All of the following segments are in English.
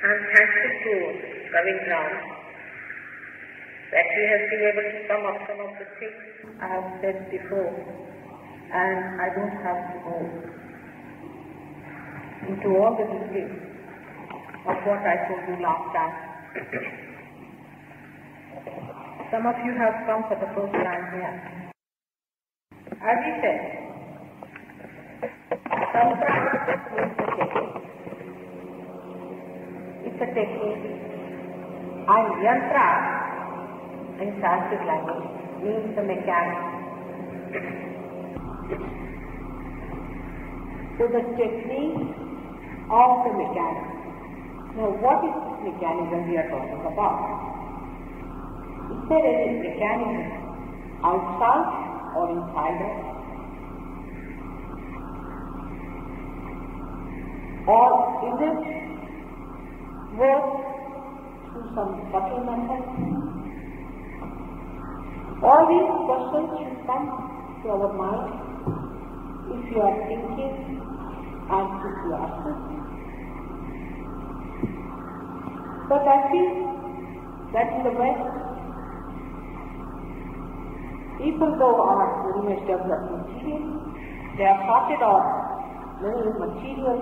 I'm thankful to Ravindra Rao that he has been able to sum up some of the things I have said before, and I don't have to go into all the details of what I told you last time. Some of you have come for the first time here. As he said, Tantra means a technique. It's a technique. And Yantra, in Sanskrit language, means the mechanics. So the technique of the mechanics. Now what is this mechanism we are talking about? Is there any mechanism outside or inside us? Or is it worked through some subtle method? All these questions should come to our mind if you are thinking and if you are thinking. But I feel that in the West, people though are very much developed material, they have sorted out many material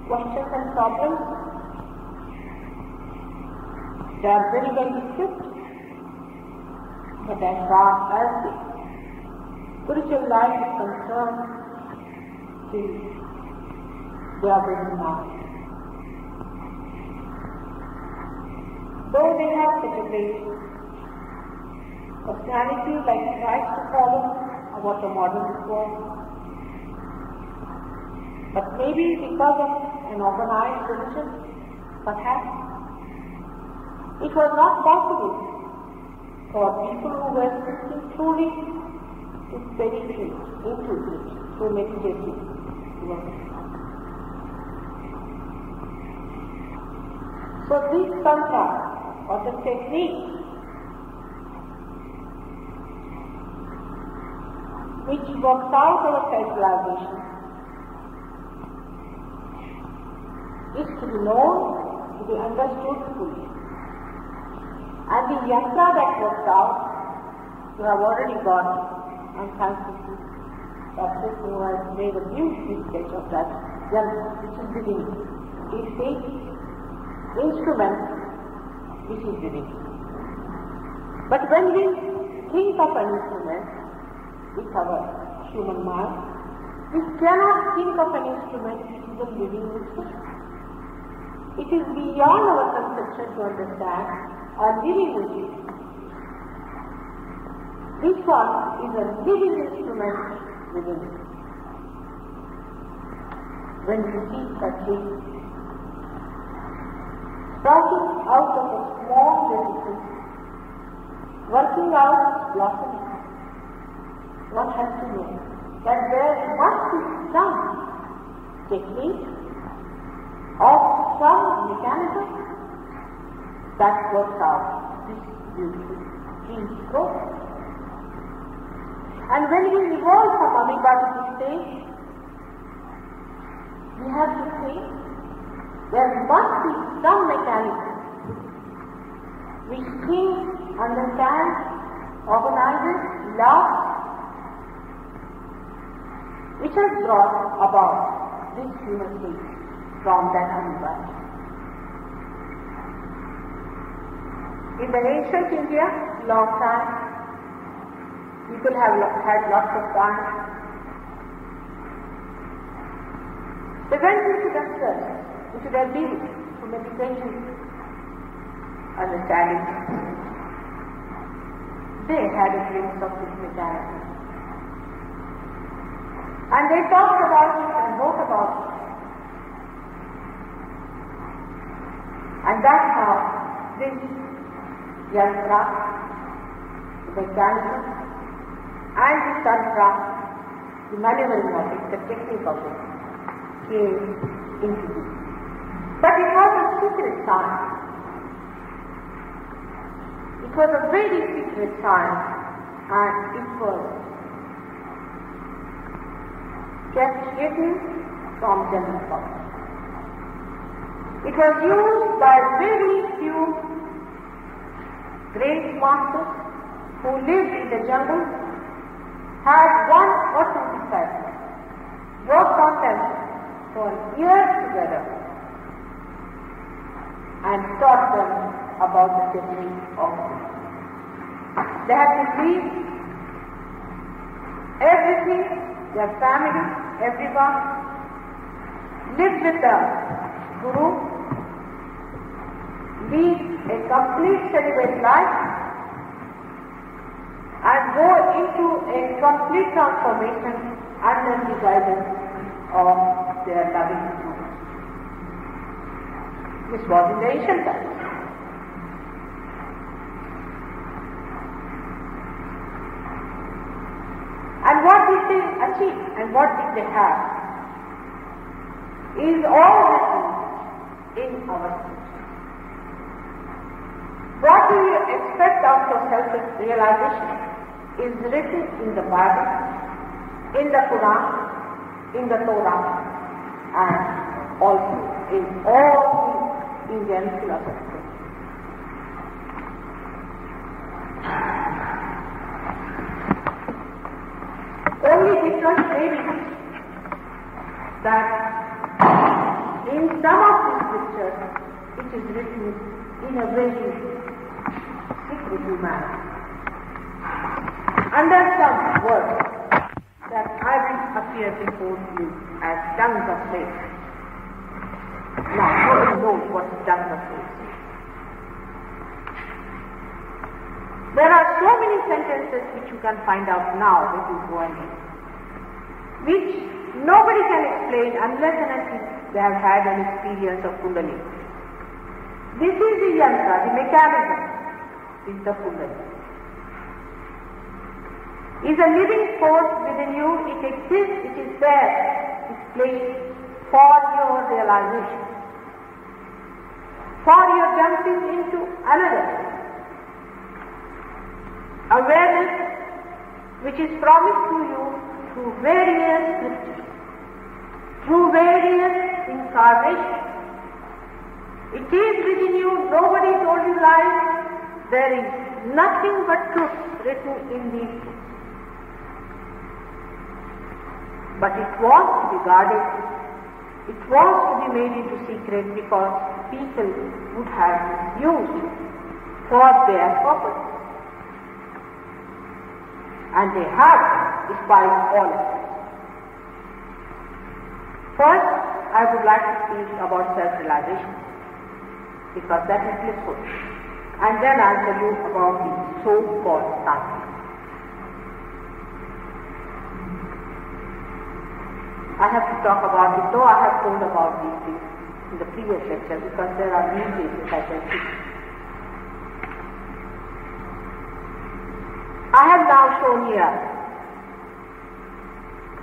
questions and problems. They are very well equipped. But as far as the spiritual life is concerned, they are very narrow. Though they have such a great personality like Christ to follow, or what a model before, but maybe because of an organized religion, perhaps, it was not possible for people who were thinking truly to penetrate into it through meditative work. So this tantra, or the technique which works out our self-realization, is to be known, to be understood fully. And the yantra that works out, you have already got, and thankful to Dr. who has made a beautiful sketch of that yantra, which is within. It is the instrument which is within. But when we think of an instrument with our human mind, we cannot think of an instrument which is a living instrument. It is beyond our conception to understand a living instrument. This one is a living instrument within it. When we see a tree sprouting out of a small little tree, working out its blossoming, one has to know that there must be some technique of some mechanism that works out this beautiful tree's growth. And when we evolve from amoeba to this stage, we have to say there must be some mechanism which thinks, understands, organizes, loves, which has brought about this human state from that amoeba. In the ancient India, long time, people have had lots of fun. They went into themselves, into their being, through meditation, understanding. They had a glimpse of this mechanism. And they talked about it and wrote about it. And that's how this yantra, the mechanism, and the tantra, the maneuvering of it, the technique of it, came into this. But it was a secret science. It was a very secret science, and it was kept hidden from general public. It was used by very few great masters who lived in the jungle, had one or two disciples, worked on them for years together, and taught them about the technique of it. They had to leave everything, their family, everyone, live with the Guru, lead a complete celibate life, and go into a complete transformation under the guidance of their loving Guru. This was in the ancient times. And what did they achieve and what did they have is all written in our scripture. What do you expect out of self-realization is written in the Bible, in the Quran, in the Torah, and also in all the Indian philosophy. Only difference may be that in some of these scriptures it is written in a very secretive manner. Under some words that I will appear before you as tongues of faith. Now, nobody knows what tongues of faith is. There are so many sentences which you can find out now that you go and read, which nobody can explain unless and until they have had an experience of Kundalini. This is the yantra, the mechanism is the Kundalini. Is a living force within you, it exists, it is there, it's playing for your realization, for your jumping into another awareness which is promised to you through various scriptures, through various incarnations. It is within you, nobody told you lies, there is nothing but truth written in these books. But it was to be guarded, it was to be made into secret because people would have used for their purpose. And they have, despite all of it. First, I would like to speak about self-realization, because that is blissful. And then I'll tell you about the so-called Sanskrit. I have to talk about it, though I have told about these things in the previous lecture, because there are many cases I can see. I have now shown here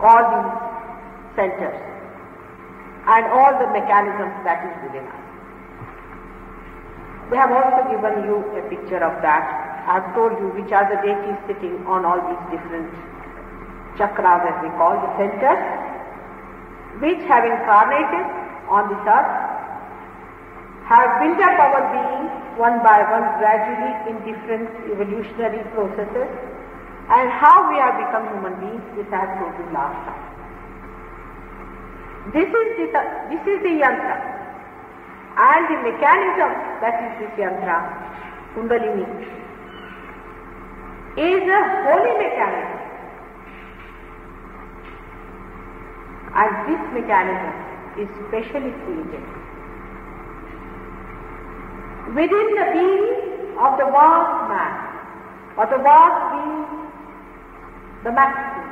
all these centers and all the mechanisms that is within us. They have also given you a picture of that. I have told you which are the deities sitting on all these different chakras, as we call the centers, which have incarnated on this earth, have built up our being one by one gradually in different evolutionary processes, and how we have become human beings, this I have told you last time. This is the yantra, and the mechanism that is this yantra, Kundalini, is a holy mechanism, and this mechanism is specially created within the being of the vast man, or the vast being, the maximum,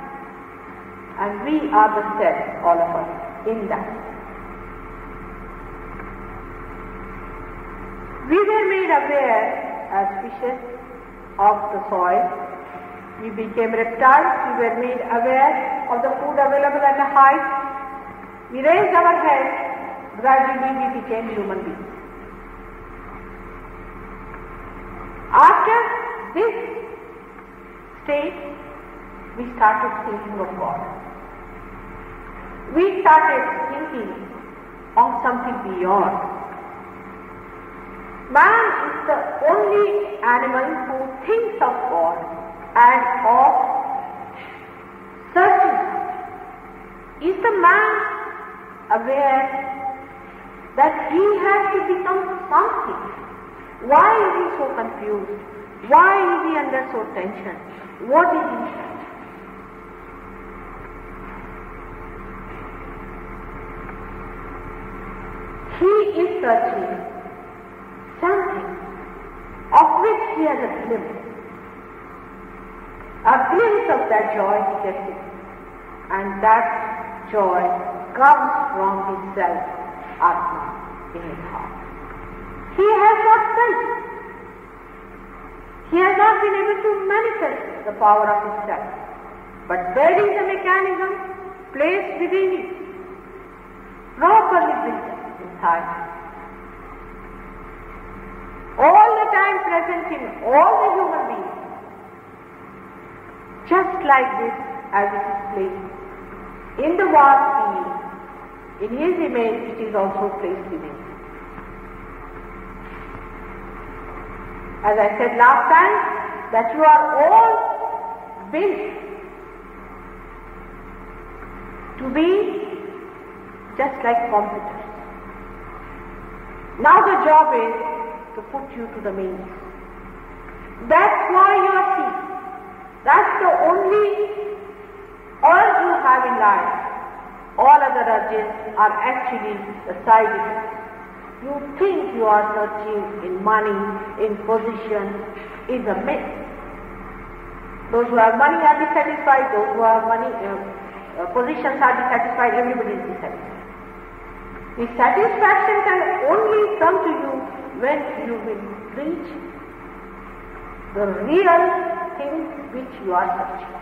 and we are the cells, all of us, in that. We were made aware as fishes of the soil. We became reptiles. We were made aware of the food available at a height. We raised our heads. Gradually we became human beings. After this state, we started thinking of God. We started thinking of something beyond. Man is the only animal who thinks of God and of searching. Is the man aware that he has to become something? Why is he so confused? Why is he under so tension? What is he? He is searching something of which he has a glimpse. A glimpse of that joy he gets it. And that joy comes from himself, Atma, in his heart. He has not felt it. He has not been able to manifest the power of himself. But there is a mechanism placed within him, properly built inside. All the time present in all the human beings. Just like this, as it is placed in the vast being, in his image it is also placed within. As I said last time, that you are all built to be just like computers. Now the job is to put you to the means. That's why you are seeing. That's the only urge you have in life. All other urges are actually the side effects. You think you are searching in money, in position, is a myth. Those who have money are dissatisfied, those who have money, positions are dissatisfied, everybody is dissatisfied. The satisfaction can only come to you when you will reach the real thing which you are searching.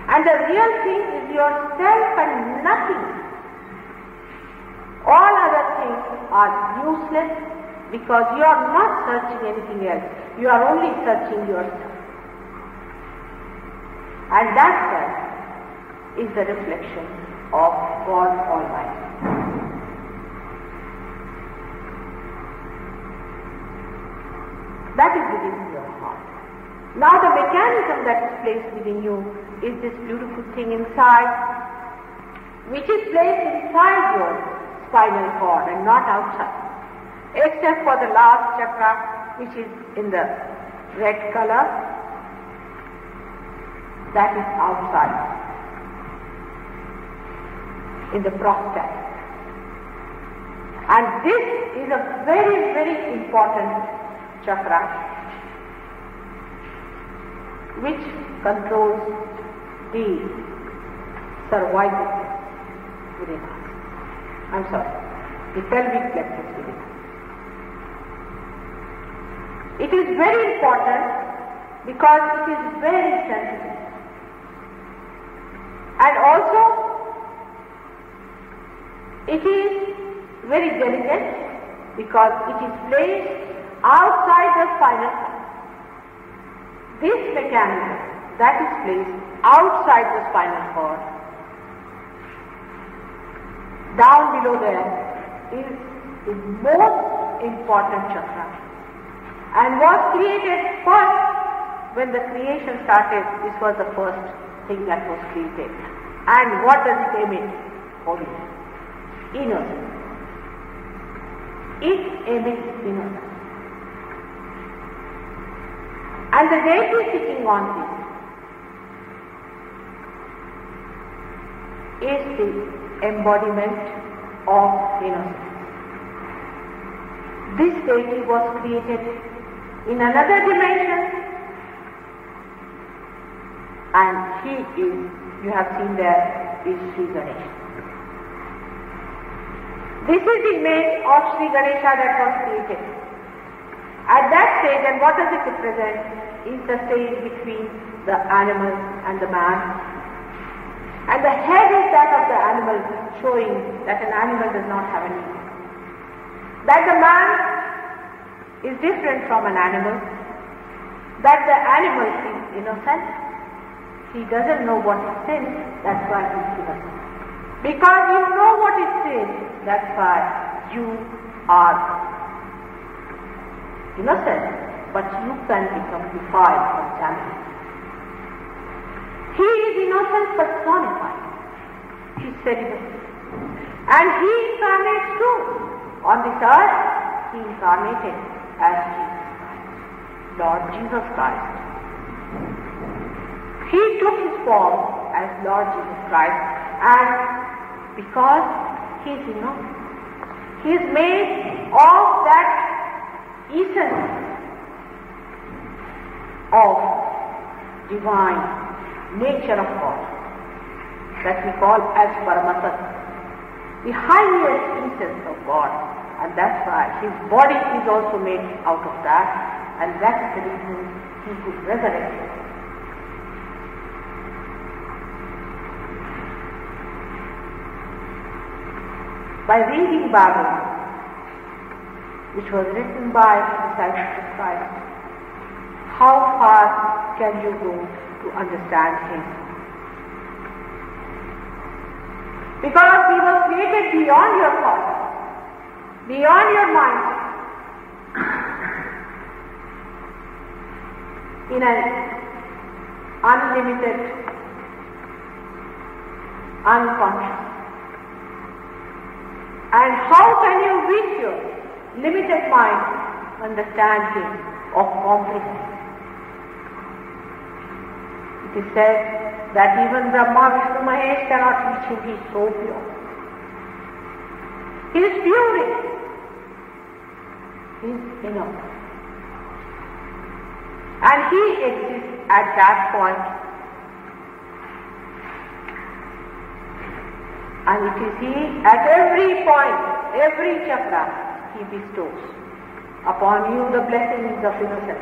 And the real thing is yourself and nothing. All other things are useless because you are not searching anything else. You are only searching yourself. And that is the reflection of God Almighty. That is within your heart. Now the mechanism that is placed within you is this beautiful thing inside, which is placed inside your spinal cord and not outside, except for the last chakra, which is in the red color, that is outside, in the prostate. And this is a very, very important chakra which controls the cervical within us. I'm sorry, the pelvic plexus within us. It is very important because it is very sensitive. And also, it is very delicate because it is placed outside the spinal cord. This mechanism that is placed outside the spinal cord, down below there, is the most important chakra and was created first. When the creation started, this was the first thing that was created. And what does it emit? Holiness, innocence. It emits innocence. And the deity sitting on this is the embodiment of innocence. This deity was created in another dimension, and he is, you have seen there, is Sri Ganesha. This is the image of Sri Ganesha that was created. At that stage, and what does it represent, is the stage between the animal and the man. And the head is that of the animal, showing that an animal does not have any. That the man is different from an animal. That the animal is innocent. He doesn't know what is sin, that's why he is innocent. Because you know what is sin, that's why you are innocent, but you can become defiled and damaged. He is innocence personified. He is very innocent. And he incarnates too. On this earth, he incarnated as Jesus Christ, Lord Jesus Christ. He took his form as Lord Jesus Christ, and because he is innocent, he is made of that essence of divine nature of God that we call as Paramatatma, the highest essence of God, and that's why his body is also made out of that, and that's the reason he could resurrect. By reading Bible, which was written by the disciples of Christ, how far can you go to understand him? Because he was created beyond your thoughts, beyond your mind, in an unlimited, unconscious. And how can you with your limited mind understand him or comprehend? It is said that even Brahma, Vishnu, Mahesh cannot reach him. He is so pure. He is purity. He is innocent. And he exists at that point. And it is he, at every point, every chakra, he bestows upon you the blessings of innocence.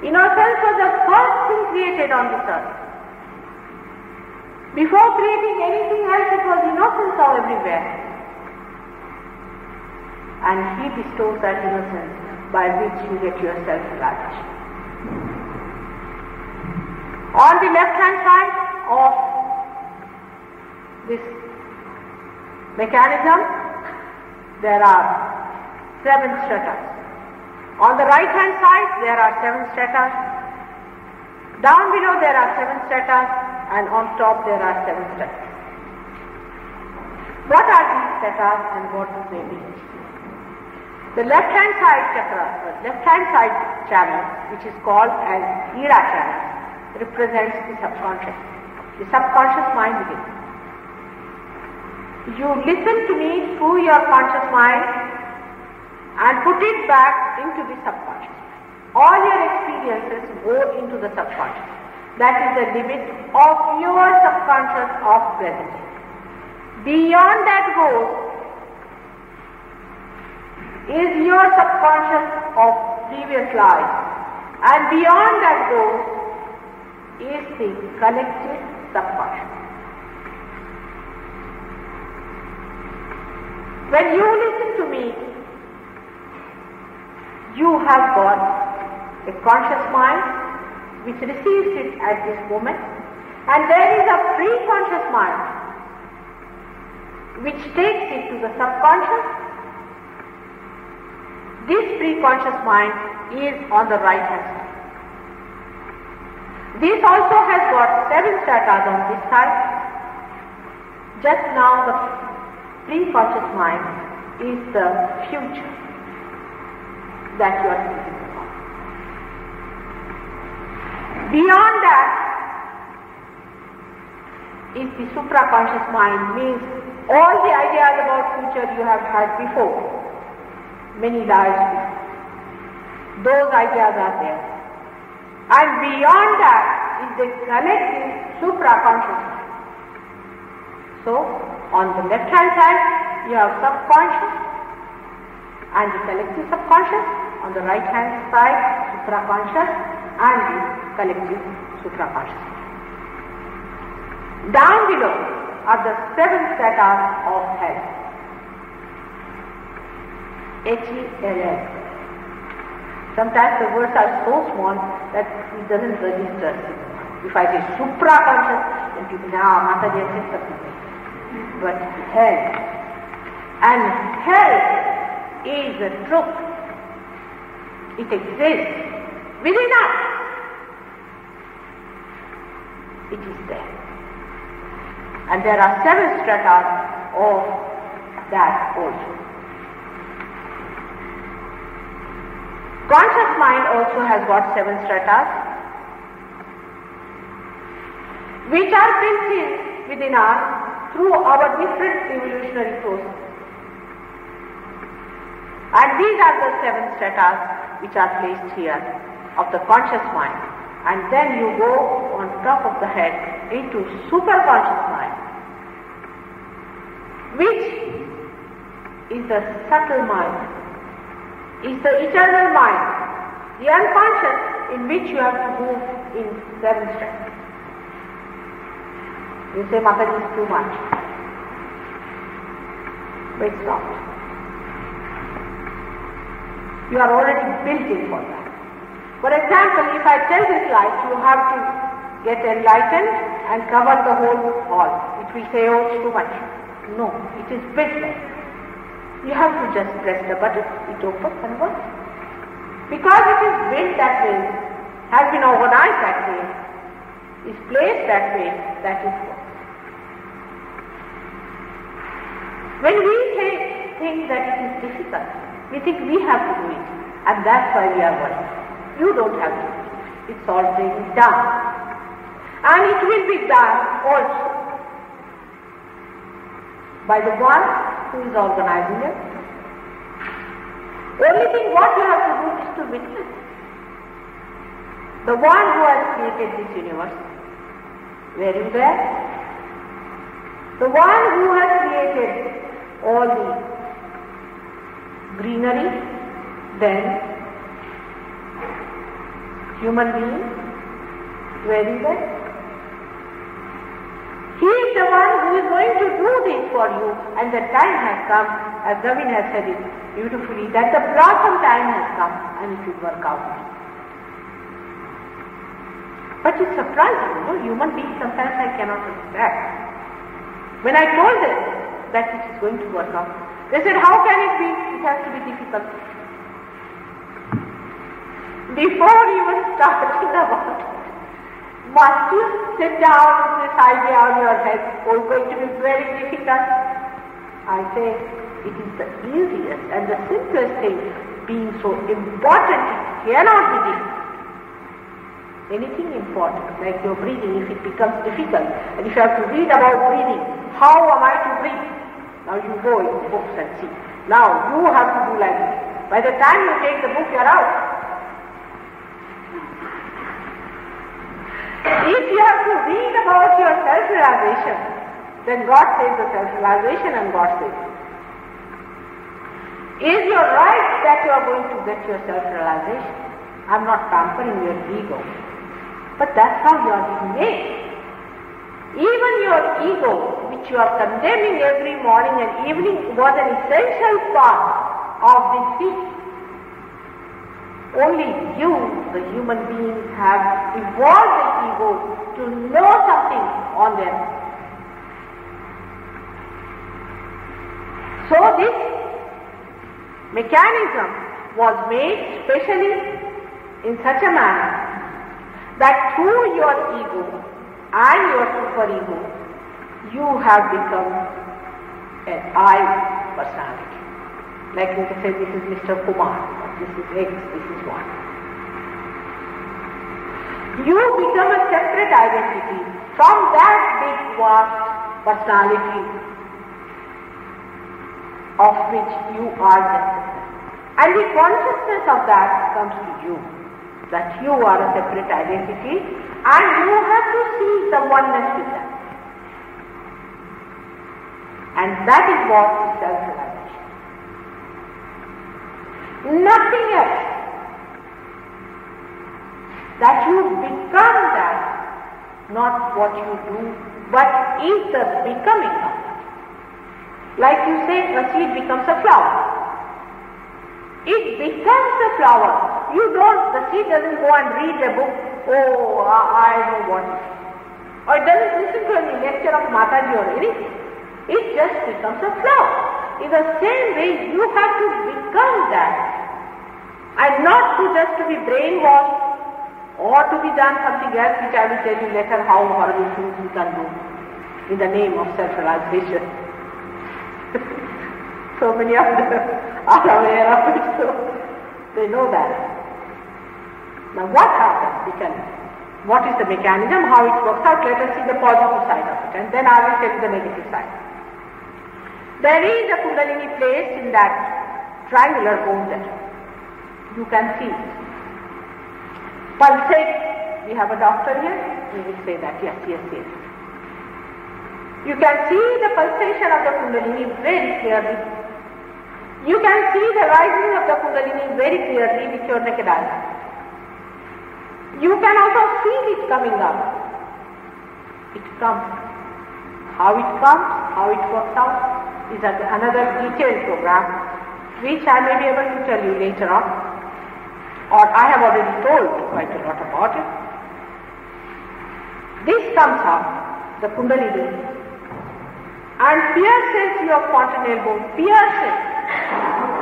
Innocence was the first thing created on this earth. Before creating anything else, it was innocence all everywhere. And he bestows that innocence by which you get yourself right. On the left-hand side of this mechanism, there are 7 stratas. On the right-hand side, there are 7 stratas. Down below, there are 7 stratas, and on top, there are 7 stratas. What are these stratas, and what do they mean? The left-hand side chakra, the left-hand side channel, which is called as Ira channel, represents the subconscious. The subconscious mind within. You listen to me through your conscious mind and put it back into the subconscious. All your experiences go into the subconscious. That is the limit of your subconscious of present. Beyond that goes is your subconscious of previous life, and beyond that goes is the collective subconscious. When you listen to me, you have got a conscious mind which receives it at this moment, and there is a pre-conscious mind which takes it to the subconscious. This pre-conscious mind is on the right hand side. This also has got 7 stratas on this side. Just now the pre-conscious mind is the future that you are thinking about. Beyond that is the supraconscious mind, means all the ideas about future you have had before, many lives before. Those ideas are there. And beyond that is the collective supraconscious mind. So, on the left-hand side, you have subconscious and the collective subconscious. On the right-hand side, supraconscious and the collective supraconscious. Down below are the 7 stratas of hell. H-E-L-L. Sometimes the words are so small that it doesn't register. If I say supraconscious, then people say, Mataji has said something. But hell. And hell is the truth. It exists within us. It is there. And there are 7 strata of that also. Conscious mind also has got 7 strata, which are built in within us through our different evolutionary processes. And these are the 7 strata which are placed here of the conscious mind. And then you go on top of the head into superconscious mind, which is the subtle mind, is the eternal mind, the unconscious, in which you have to move in 7 strata. You say, Mataji, is too much. But it's not. You are already built in for that. For example, if I tell this light, you have to get enlightened and cover the whole hall. It will say, oh, it's too much. No, it is built there. You have to just press the button, it opens and works. Because it is built that way, has been organized that way, is placed that way, that is what. When we think that it is difficult, we think we have to do it, and that's why we are worried. You don't have to do it. It's already done. And it will be done also by the one who is organizing it. Only thing what you have to do is to witness. The one who has created this universe. Were you there? The one who has created all the greenery, then human being, were you there? He is the one who is going to do this for you, and the time has come, as Gavin has said it beautifully, that the blossom time has come and it will work out. But it's surprising, you know, human beings sometimes I cannot understand. When I told them that it is going to work out, they said, how can it be? It has to be difficult. Before even starting about it, must you sit down with this idea on your head, oh, it's going to be very difficult? I say, it is the easiest and the simplest thing, being so important, it cannot be difficult. Anything important, like your breathing, if it becomes difficult, and if you have to read about breathing, how am I to breathe? Now you go in the books and see. Now you have to do like this. By the time you take the book, you are out. If you have to read about your self-realization, then God says the self-realization and God says it. Is your right that you are going to get your self-realization? I am not pampering your ego. But that's how you are being made. Even your ego, which you are condemning every morning and evening, was an essential part of this feast. Only you, the human beings, have evolved the ego to know something on them. So this mechanism was made specially in such a manner that through your ego and your superego, you have become an I personality. Like you can say, this is Mr. Kumar, this is X, this is Y. You become a separate identity from that big vast personality of which you are just. And the consciousness of that comes to you, that you are a separate identity and you have to see the oneness with that. And that is what is self-realization. Nothing else. That you become that, not what you do, but is the becoming of it. Like you say, a seed becomes a flower. It becomes a flower. You don't, the seed doesn't go and read a book, oh, I know what it is. Or it doesn't listen to any lecture of Mataji or anything. It just becomes a flower. In the same way, you have to become that and not just to be brainwashed or to be done something else, which I will tell you later how horrible things we can do in the name of self-realization. So many of them are aware of it, so they know that. Now what happens? What is the mechanism, how it works out? Let us see the positive side of it, and then I will tell you the negative side. There is a Kundalini placed in that triangular bone there. You can see it. Pulsate. We have a doctor here. We will say that. Yes. You can see the pulsation of the Kundalini very clearly. You can see the rising of the Kundalini very clearly with your naked eye. You can also feel it coming up. It comes. How it comes, how it works out is another detailed program which I may be able to tell you later on, or I have already told quite a lot about it. This comes up, the Kundalini, and pierces your fontanelle bone, pierces.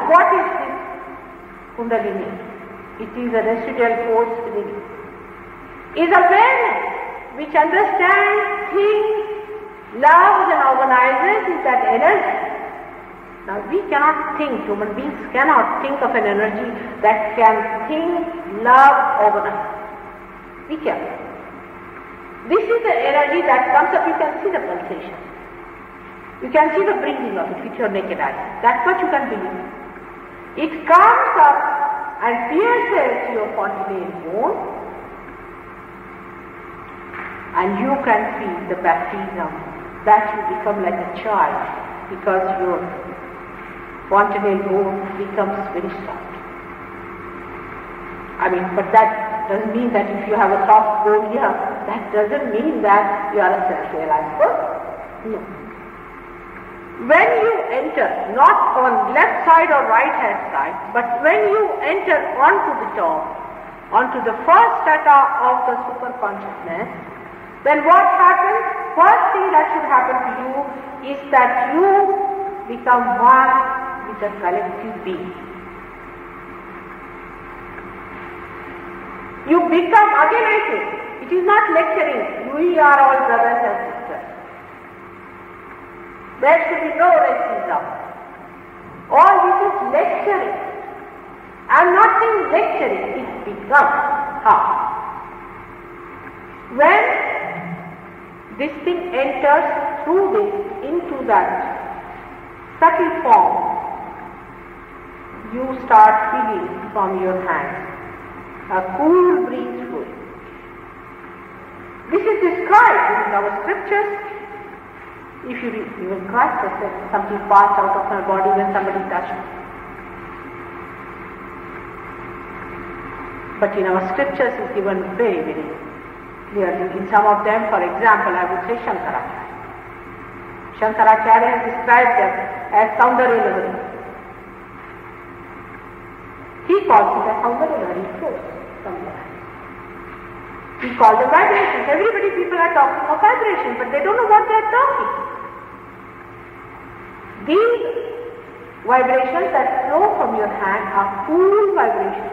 What is this Kundalini? It is a residual force within it. Is awareness which understands, thinks, loves and organizes is that energy. Now we cannot think, human beings cannot think of an energy that can think, love, organize. We cannot. This is the energy that comes up, you can see the pulsation. You can see the breathing of it with your naked eye. That's what you can believe. It comes up and pierces your fontanelle bone, and you can feel the baptism that you become like a child because your fontanelle bone becomes very soft. But that doesn't mean that if you have a soft bone here, that doesn't mean that you are a self-realized person. No. When you enter, not on left side or right hand side, but when you enter onto the top, onto the first strata of the superconsciousness, then what happens? First thing that should happen to you is that you become one with the collective being. You become, again I say, it is not lecturing, we are all brothers and sisters. There should be no racism. All this is lecturing. I am not saying lecturing, it becomes. How? When this thing enters through this into that subtle form, you start feeling from your hand a cool breeze flowing. This is described in our scriptures. If you read, even Christ has said something passed out of my body when somebody touched me. But in our scriptures it's given very, very clearly. In some of them, for example, I would say Shankaracharya. Shankaracharya has described them as Saundarya Lahari. He calls it as Saundarya Lahari force. He calls them vibrations. People are talking of vibration, but they don't know what they are talking. These vibrations that flow from your hand are cool vibrations.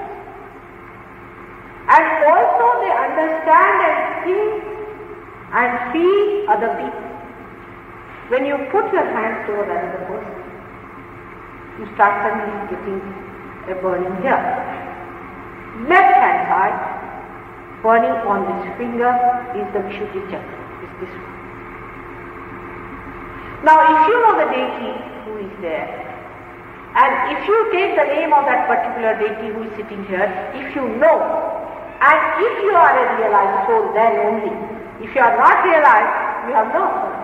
And also they understand and think and feel other people. When you put your hands toward another person, you start suddenly getting a burning here. Left hand side, burning on this finger is the Vishuddhi Chakra, is this one. Now if you know the deity who is there, and if you take the name of that particular deity who is sitting here, if you know, and if you are a realized soul, then only. If you are not realized, you have no authority.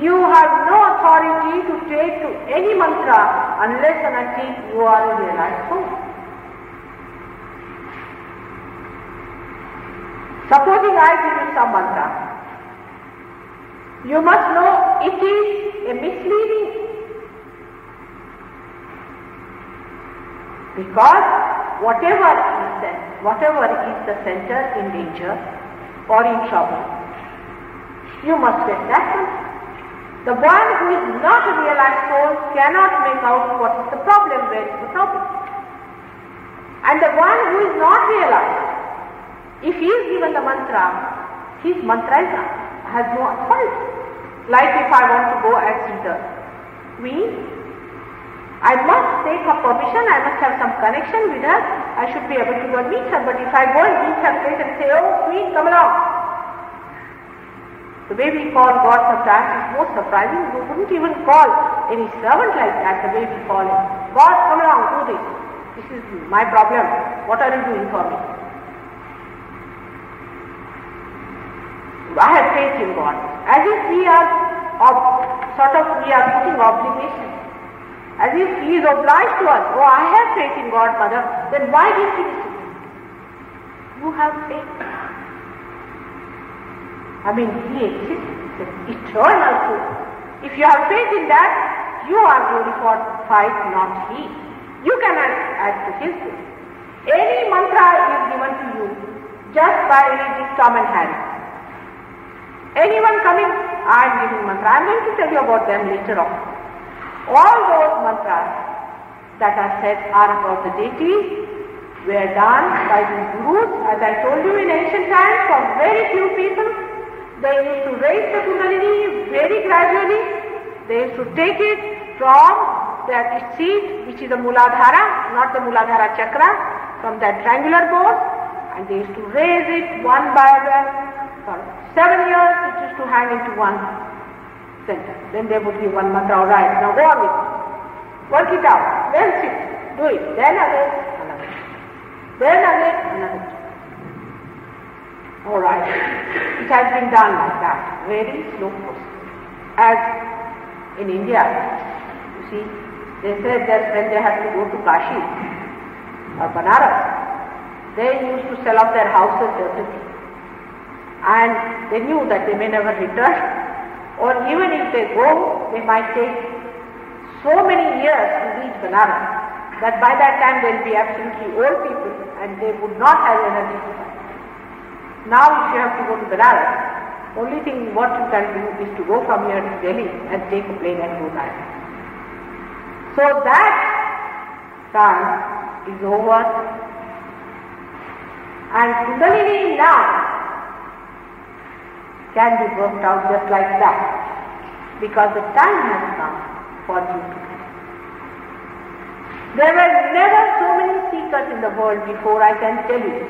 You have no authority to take to any mantra unless and until you are a realized soul. Supposing I give you some mantra, you must know it is a misleading. Because whatever is the center in danger or in trouble, you must get that one. The one who is not a realized soul cannot make out what is the problem, where is the problem. And the one who is not realized, if he is given the mantra, his mantra has no authority. Like if I want to go and see the queen, I must take her permission, I must have some connection with her, I should be able to go and meet her. But if I go and meet her place and say, oh queen, come along. The way we call God sometimes is most surprising. We wouldn't even call any servant like that, the way we call him. God, come along, do this. This is my problem. What are you doing for me? I have faith in God. As if we are putting obligations. As if he is obliged to us. Oh, I have faith in God, Mother. Then why didn't he listen? You have faith. I mean, he exists. It's an eternal truth. If you have faith in that, you are glorified, not he. You can add to his faith. Any mantra is given to you just by reading Tom and Harry. Anyone coming, I am giving mantra. I am going to tell you about them later on. All those mantras that are said are about the deities, were done by the gurus, as I told you in ancient times, for very few people. They used to raise the Kundalini very gradually. They used to take it from that seat, which is the Muladhara, not the Muladhara chakra, from that triangular bone, and they used to raise it one by one. For 7 years, it used to hang into one center. Then they would give one mantra, all right, now go on with it. Work it out. Then sit. Do it. Then again, another. Then again, another. All right. It has been done like that. Very slow process. As in India, you see, they said that when they had to go to Kashi or Banaras, they used to sell off their houses, everything. And they knew that they may never return, or even if they go, they might take so many years to reach Banaras that by that time they will be absolutely old people and they would not have energy to fight. Now if you have to go to Banaras, only thing what you can do is to go from here to Delhi and take a plane and go back. So that time is over, and Kundalini now can be worked out just like that, because the time has come for you to come. There were never so many seekers in the world before, I can tell you.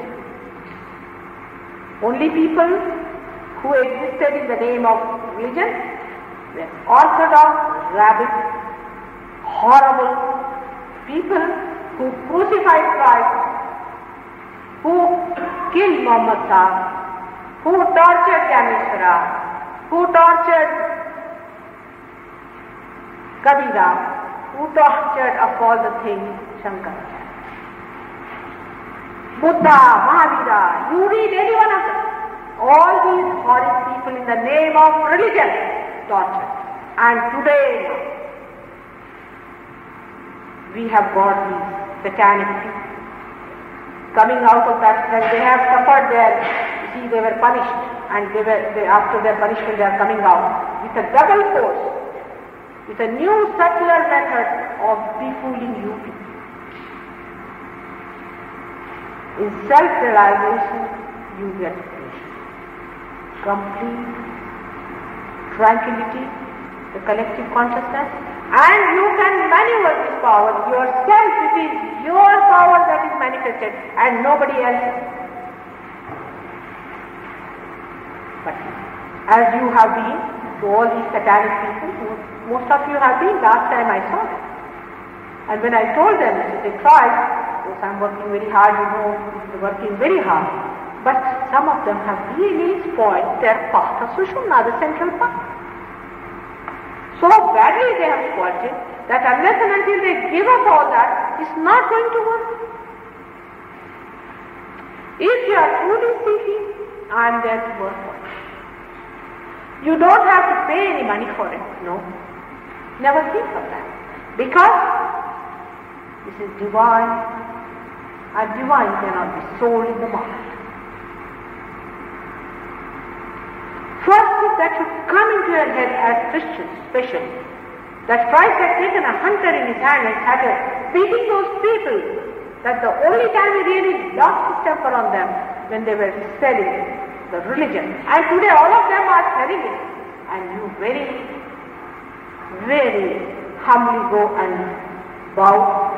Only people who existed in the name of religion were orthodox, rabid, horrible people who crucified Christ, who killed Muhammad Shah, who tortured Kameshwara, who tortured Kabira, who tortured of all the things Shankaracharya. Buddha, Mahavira, you read any one of them. All these horrid people in the name of religion tortured. And today we have got these satanic people coming out of that, when they have suffered they were punished, and after their punishment they are coming out with a double force, with a new subtler method of befooling you people. In self-realization you get peace, complete tranquility, the collective consciousness, and you can maneuver this power yourself. It is your power that is manifested and nobody else. But as you have been to all these satanic people, most of you have been, last time I saw them. And when I told them, they tried, yes, I'm working very hard, they're working very hard. But some of them have really spoiled their path of Sushumna, the central path. So badly they have spoiled it, that unless and until they give up all that, it's not going to work. If you are truly seeking, I am there to work for you. You don't have to pay any money for it, no. Never think of that. Because this is divine, and divine cannot be sold in the market. First it that should come into your head as Christians, especially, that Christ had taken a hunter in his hand and started beating those people, that the only time he really lost his temper on them when they were selling the religion. And today all of them are selling it. And you very, very humbly go and bow.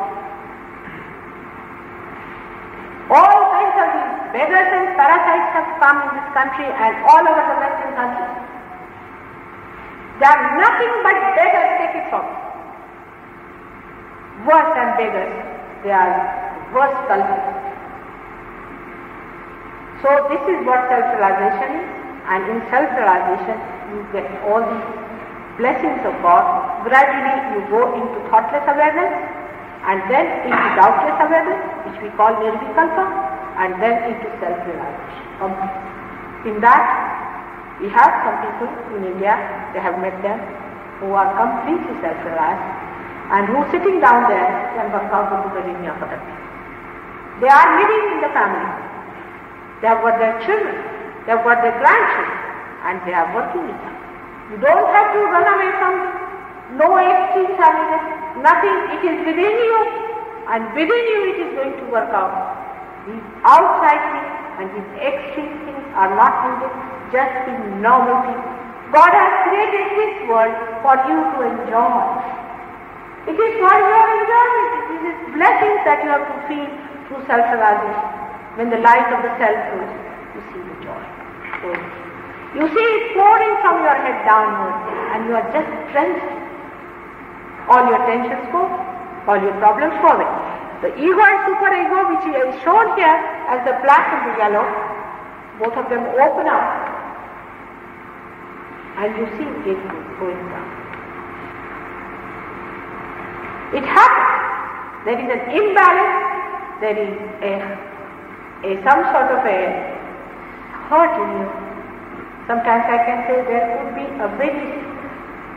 All kinds of these beggars and parasites have come in this country and all over the Western countries. They are nothing but beggars, take it from me. Worse than beggars, they are worse culprits. So this is what self-realization is, and in self-realization you get all these blessings of God. Gradually you go into thoughtless awareness, and then into doubtless awareness, which we call nirvikalpa, and then into self-realization. In that, we have some people in India, they have met them, who are completely self-realized, and who sitting down there can work out the Buddha Linya Padati. They are living in the family. They have got their children, they have got their grandchildren, and they are working with them. You don't have to run away from them. No extremes are needed. Nothing. It is within you, and within you it is going to work out. These outside things and these extreme things are not needed. Just be normal people. God has created this world for you to enjoy. It is for your enjoyment. It is blessings that you have to feel through self-realization. When the light of the self goes, you see the joy. So, you see it pouring from your head downwards, and you are just drenched. All your tensions go, all your problems go away. The ego and superego, which is shown here as the black and the yellow, both of them open up, and you see it going down. It happens. There is an imbalance. There is some sort of a hurt in you. Sometimes I can say there could be a very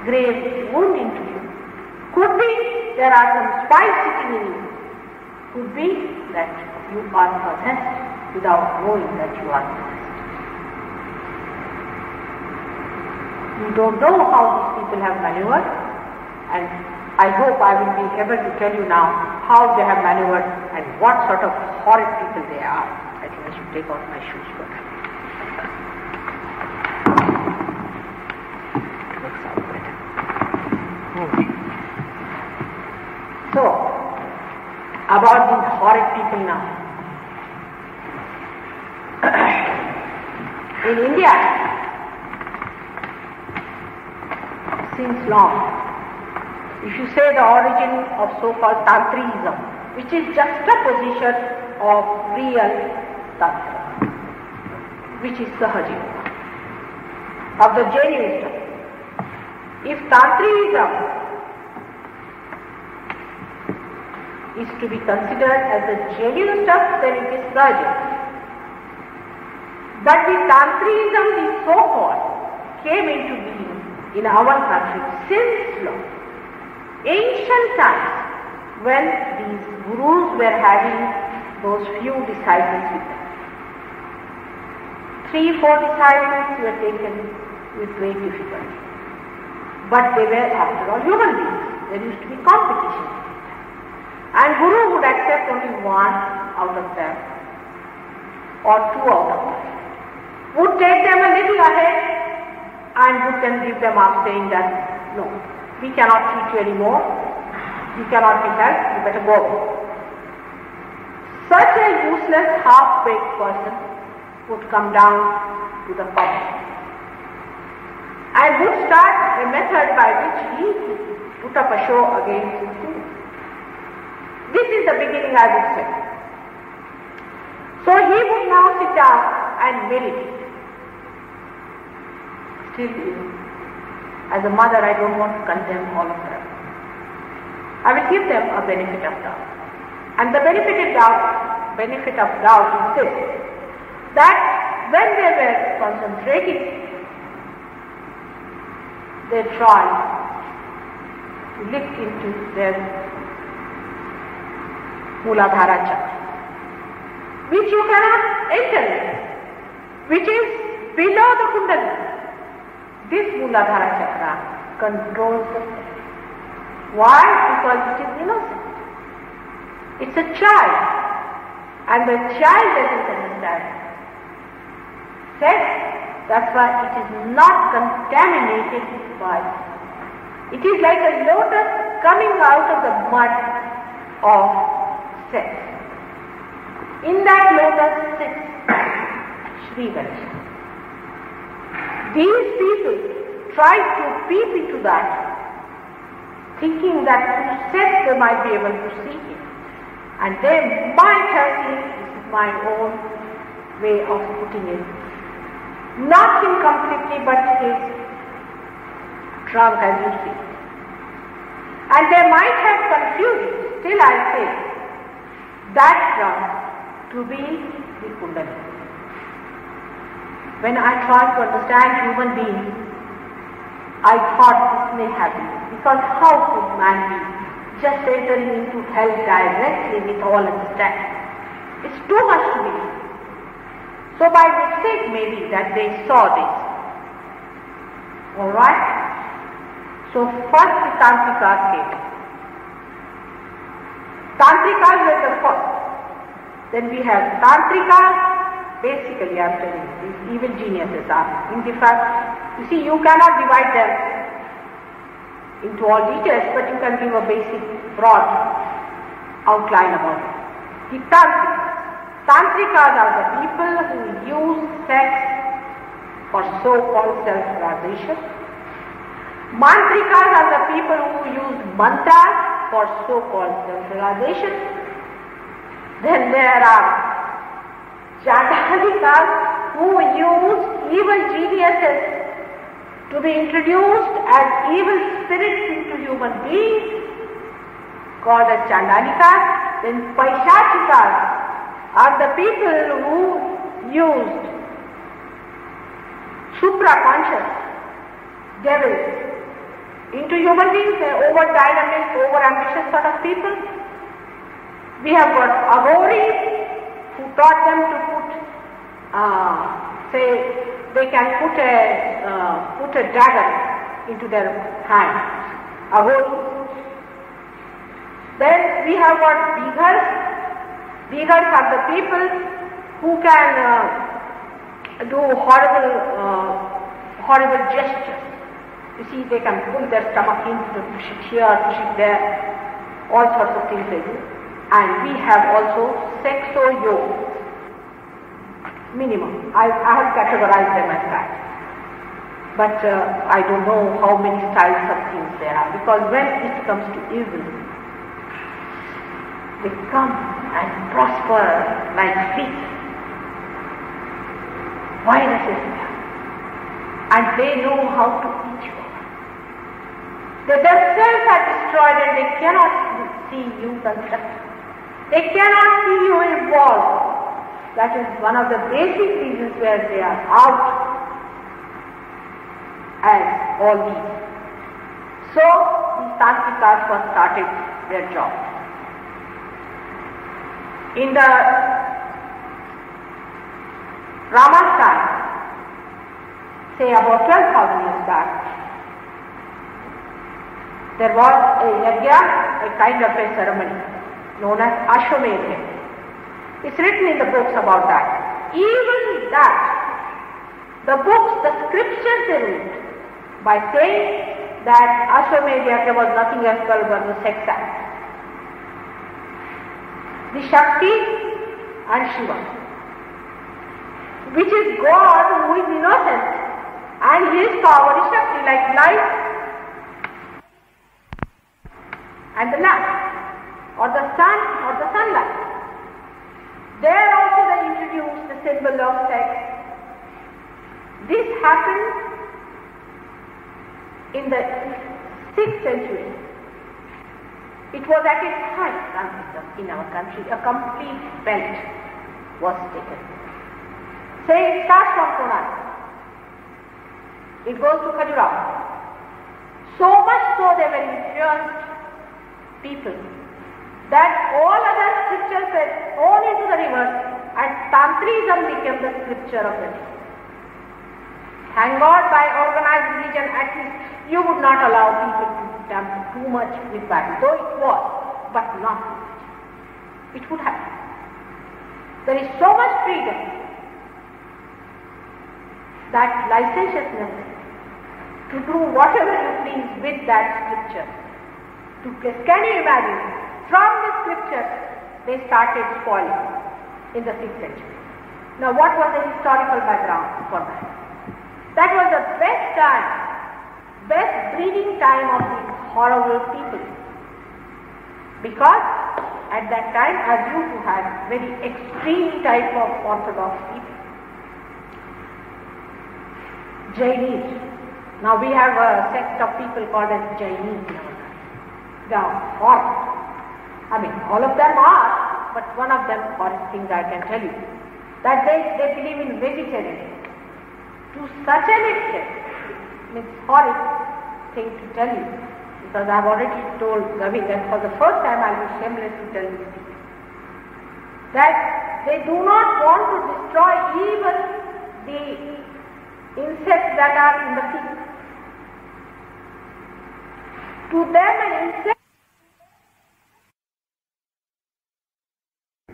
grave wound into you. Could be there are some spies sitting in you. Could be that you are possessed without knowing that you are possessed. You don't know how these people have maneuvered, and I hope I will be able to tell you now how they have maneuvered and what sort of horrid people they are. I think I should take off my shoes for that. Looks out better. So, about these horrid people now. In India, since long, if you say the origin of so-called Tantrism, which is juxtaposition of real Tantra, which is Sahaja Yoga, of the genuine stuff. If Tantrism is to be considered as the genuine stuff, then it is Sahaja Yoga. But the Tantrism, the so-called, came into being in our country since long. Ancient times, when these gurus were having those few disciples with them. 3-4 disciples were taken with great difficulty. But they were, after all, human beings. There used to be competition. And Guru would accept only one out of them, or 2 out of them. Would take them a little ahead and would then give them up, saying that, no, we cannot treat you anymore, you cannot be helped, you better go. Such a useless, half-baked person would come down to the public and would start a method by which he put up a show against his students. This is the beginning, I would say. So he would now sit down and meditate. Still, as a mother, I don't want to condemn all of them. I will give them a benefit of doubt. And the benefit of doubt is this, that when they were concentrating, they tried to look into their Mooladhara Chakra, which you cannot enter, which is below the Kundalini. this Mooladhara Chakra controls the sex. Why? Because it is innocent. It's a child. And the child doesn't understand sex. That's why it is not contaminated by it. It is like a lotus coming out of the mud of sex. In that lotus sits Sri Ganesha. These people try to peep into that, thinking that through sex they might be able to see him. And they might have seen, this is my own way of putting it, not him completely but his trunk as you see. And they might have confused it. Still I say that trunk to be the Kundalini. When I tried to understand human beings, I thought this may happen. Because how could man be just entering into hell directly with all understanding? It's too much to believe. So by mistake maybe that they saw this. Alright? So first the Tantrikas came. Tantrikas were the first. Then we have Tantrikas. Basically, I am telling you, these evil geniuses are. In fact, you see, you cannot divide them into all details, but you can give a basic, broad outline about it. The Tantrikas. Tantrikas are the people who use sex for so-called self-realization. Mantrikas are the people who use mantras for so-called self-realization. Then there are Chandalikas who use evil geniuses to be introduced as evil spirits into human beings, called as Chandalikas. Then Paishachikas are the people who used supra-conscious devils into human beings. They are over-dynamic, over-ambitious sort of people. We have got Aghoris who taught them to put, say, they can put a dagger into their hand. Aghoris. Then we have got Dighars. Dighars are the people who can do horrible gestures. You see, they can pull their stomach in, push it here, push it there, all sorts of things they do. And we have also sexo-yoga. Minimum. I have categorized them as that. But I don't know how many styles of things there are. Because when it comes to evil, they come and prosper like bees. Viruses there. And they know how to eat you. They themselves are destroyed and they cannot see you constructed. They cannot see you evolve. That is one of the basic reasons where they are out as all these. So, these Tantrikas first started their job. In the Rama's time, say about 12,000 years back, there was a yajna, a kind of a ceremony known as Ashwamedha. It's written in the books about that. Even that, the books, the scriptures they wrote by saying that Ashwamedha, there was nothing else but the sex act. The Shakti and Shiva, which is God who is innocent, and his power is Shakti, like light and the lamp, or the sun, or the sunlight. There also they introduced the symbol of sex. This happened in the 6th century. It was at its height in our country. A complete belt was taken. Say it starts from Konark. It goes to Khajuraho. So much so they were influenced people that all other scriptures were thrown into the river and Tantrism became the scripture of the day. Thank God by organized religion at least you would not allow people to tamper too much with Bible, though it was, but not it would happen. There is so much freedom that licentiousness to do whatever you please with that scripture. Can you imagine? From the scriptures they started spoiling in the 6th century. Now what was the historical background for that? That was the best time, best breeding time of these horrible people. Because at that time Arjuna had very extreme type of orthodox people. Jainis. Now we have a sect of people called as Jainis. Now, I mean, all of them are, but one of them, horrid things I can tell you, that they believe in vegetarianism. To such an extent, it's horrid thing to tell you, because I have already told Ravi that for the first time I will be shameless to tell you that they do not want to destroy even the insects that are in the sea. To them an insect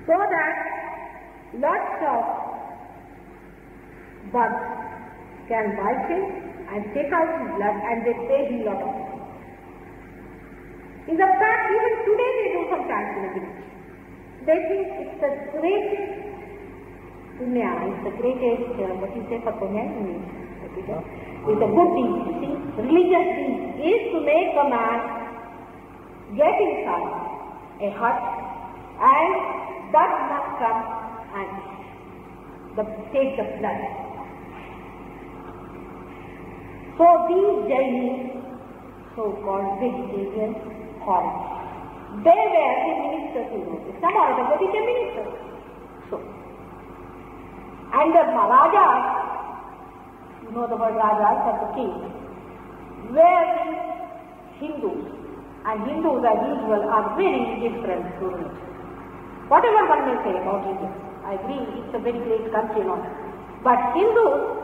so that lots of bugs can bite him and take out his blood and they pay him a lot of money. In the fact, even today they do sometimes in a village. They think it's the greatest punya, it's the greatest, what you say for punya in English? It's a good deed, you see. Religious deed is to make a man get inside a hut and that must come and take the blood. So these Jainis, so-called vegetarian horrors, they were the ministers who wrote it. Some of them were the ministers. So, and the Maharajas, you know the word Rajas are the king, were the Hindus. And Hindus as usual are very different to religion. Whatever one may say about India, I agree it's a very great country and all. But Hindus,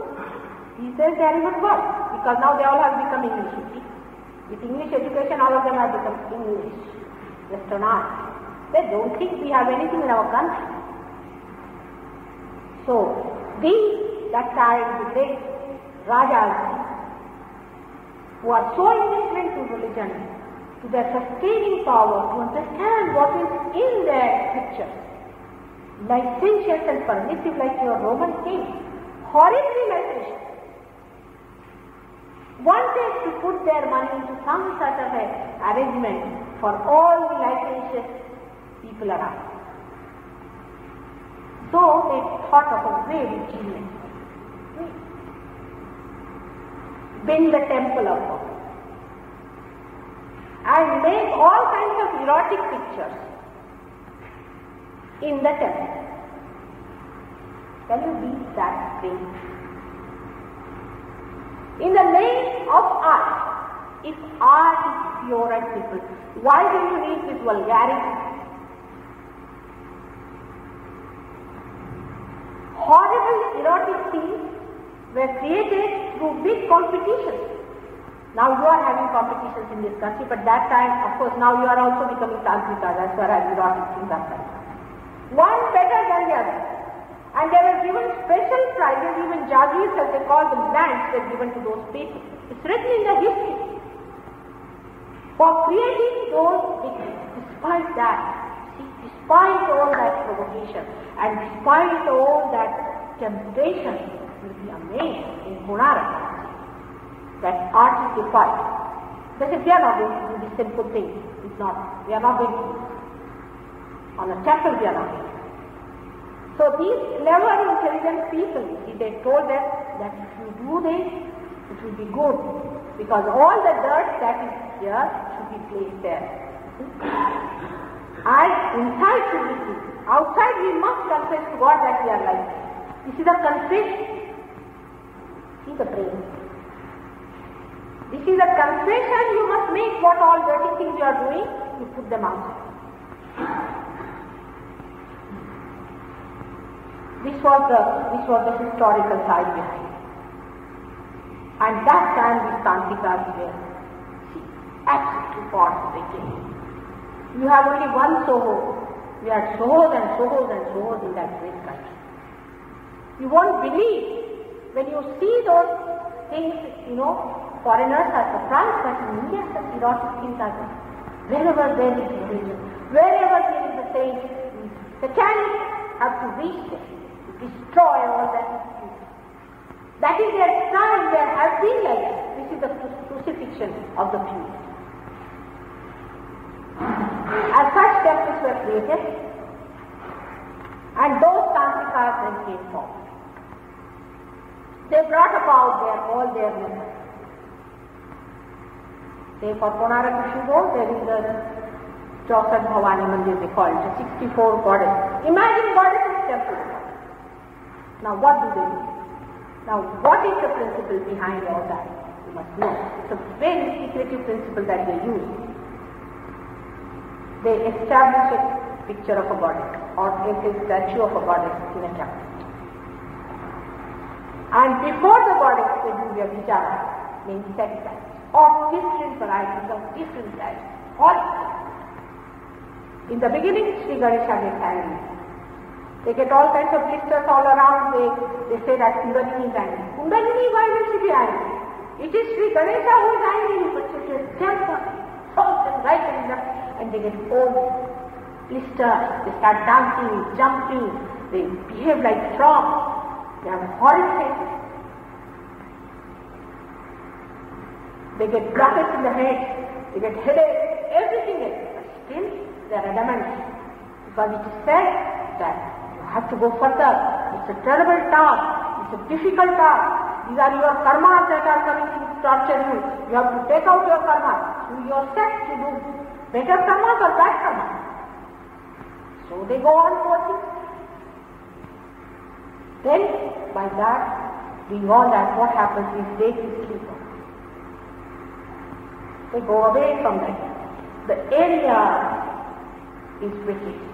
he says they are even worse, because now they all have become English. With English education, all of them have become English, westernized. They don't think we have anything in our country. So, that time the great Rajas, who are so indifferent to religion, to their sustaining power, to understand what is in their scriptures, licentious and permissive like your Roman king, horribly licentious, wanted to put their money into some sort of an arrangement for all the licentious people around. So they thought of a very genius. Build the temple of God and make all kinds of erotic pictures in the temple. Can you beat that thing? In the name of art, if art is pure and simple, why do you need this vulgarity? Horrible erotic scenes were created through big competitions. Now you are having competitions in this country, but that time, of course, now you are also becoming tantrikas as far as erotic things are concerned. One better than the other. And they were given special prizes, even jagis, as they call them, lands were given to those people. It's written in the history. For creating those things, despite that, despite all that provocation, and despite all that temptation, you'll be amazed in Konark that art is defied. They said, we are not going to do this simple thing. It's not. We are not going to do it. On a temple, we are not going to do it. So these clever, intelligent people, they told them that if you do this, it will be good. Because all the dirt that is here should be placed there. And inside should be seen. Outside we must confess to God that we are like this. You see the confession. See the brain. This is a confession you must make what all dirty things you are doing, you put them outside. This was the historical side behind it. And that time these Tantrikas were, see, absolutely force-breaking. You have only one Soho. We had Sohos and Sohos and Sohos in that great country. You won't believe when you see those things, foreigners are surprised, but in India such erotic things are there. Wherever there is religion, wherever there is a saint, satanic have to reach there, to destroy all that. That is their style, there has been like that. This is the crucifixion of the pure. As such temples were created, and those Tantrikas then came forward. They brought about all their methods. Say for Konark Shubho, there is a Chausat Bhavani Mandir, they call it, 64 goddesses. Imagine goddesses temple. Now what do they do? Now what is the principle behind all that? You must know. It's a very secretive principle that they use. They establish a picture of a goddess or a statue of a goddess in a temple. And before the goddess they do their vichara, means sex acts, of different varieties, of different types. All in the beginning, Sri Ganesha gets angry. They get all kinds of blisters all around. They say that Kundalini is angry. Kundalini, why will she be angry? It is Sri Ganesha who is angry, but she is temper, false and right and left, and they get all blisters. They start dancing, jumping. They behave like frogs. They have horrid faces. They get blockage in the head, they get headache, everything else. But still, they are adamant. Because it is said that you have to go further. It's a terrible task. It's a difficult task. These are your karmas that are coming to torture you. You have to take out your karmas. You yourself to do better karmas or bad karmas. So they go on working. Then, by that, beyond that, what happens is they sleep. They go away from that. The area is released.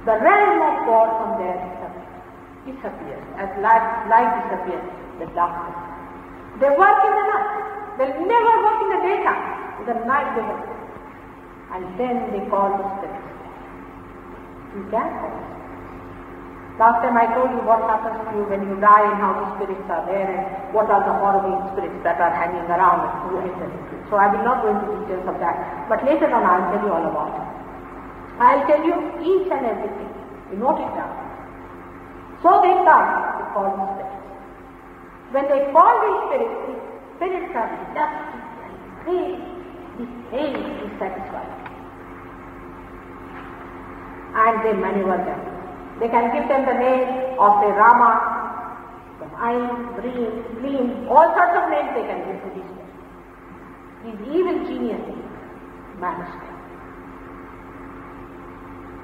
The realm of God from there disappears. As light disappears, the darkness. They work in the night. They'll never work in the daytime. In the night they work. And then they call the spirits. You can call it. Last time I told you what happens to you when you die and how the spirits are there and what are the horrible spirits that are hanging around and who enter into it. So I will not go into details of that. But later on I will tell you all about it. I will tell you each and everything. You note it down. So they come to call the spirits. When they call these spirits are dusty and grey, dissatisfied. And they maneuver them. They can give them the name of the Rama, Ain, Dream, all sorts of names they can give to these men. These evil geniuses manage them.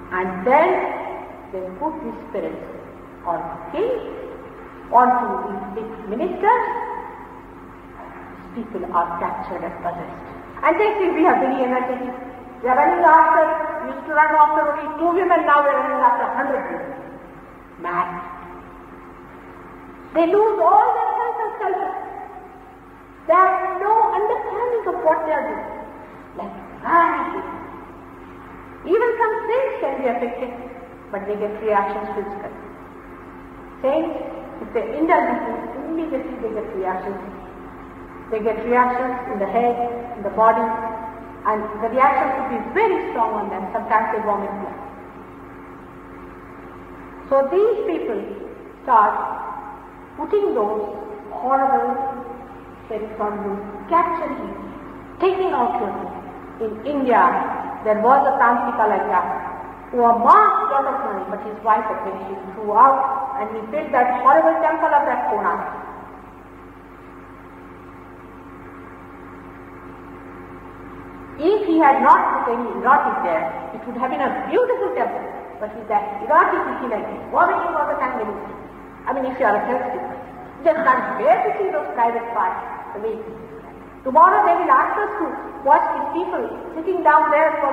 And then they put these spirits on kings, onto these big ministers. These people are captured and possessed. And they think we have very energetic. We are running after, we used to run after only 2 women, now we are running after 100 women. Mad. They lose all their sense of self. They have no understanding of what they are doing. Like mad. Even some saints can be affected, but they get reactions physically. Saints, if they indulge immediately they get reactions. They get reactions in the head, in the body, and the reactions will be very strong on them. Sometimes they vomit blood. So these people start putting those horrible spirits on you, capturing you, taking out your life. In India, there was a Tantrika like that, who amassed a lot of money, but his wife eventually threw out, and he built that horrible temple of that Konark. If he had not put any erotic there, it would have been a beautiful temple. But with that erotic, like vomiting all the time, I mean, if you are a health seeker, you just can't bear to see those private parts. The way tomorrow they will ask us to watch these people sitting down there for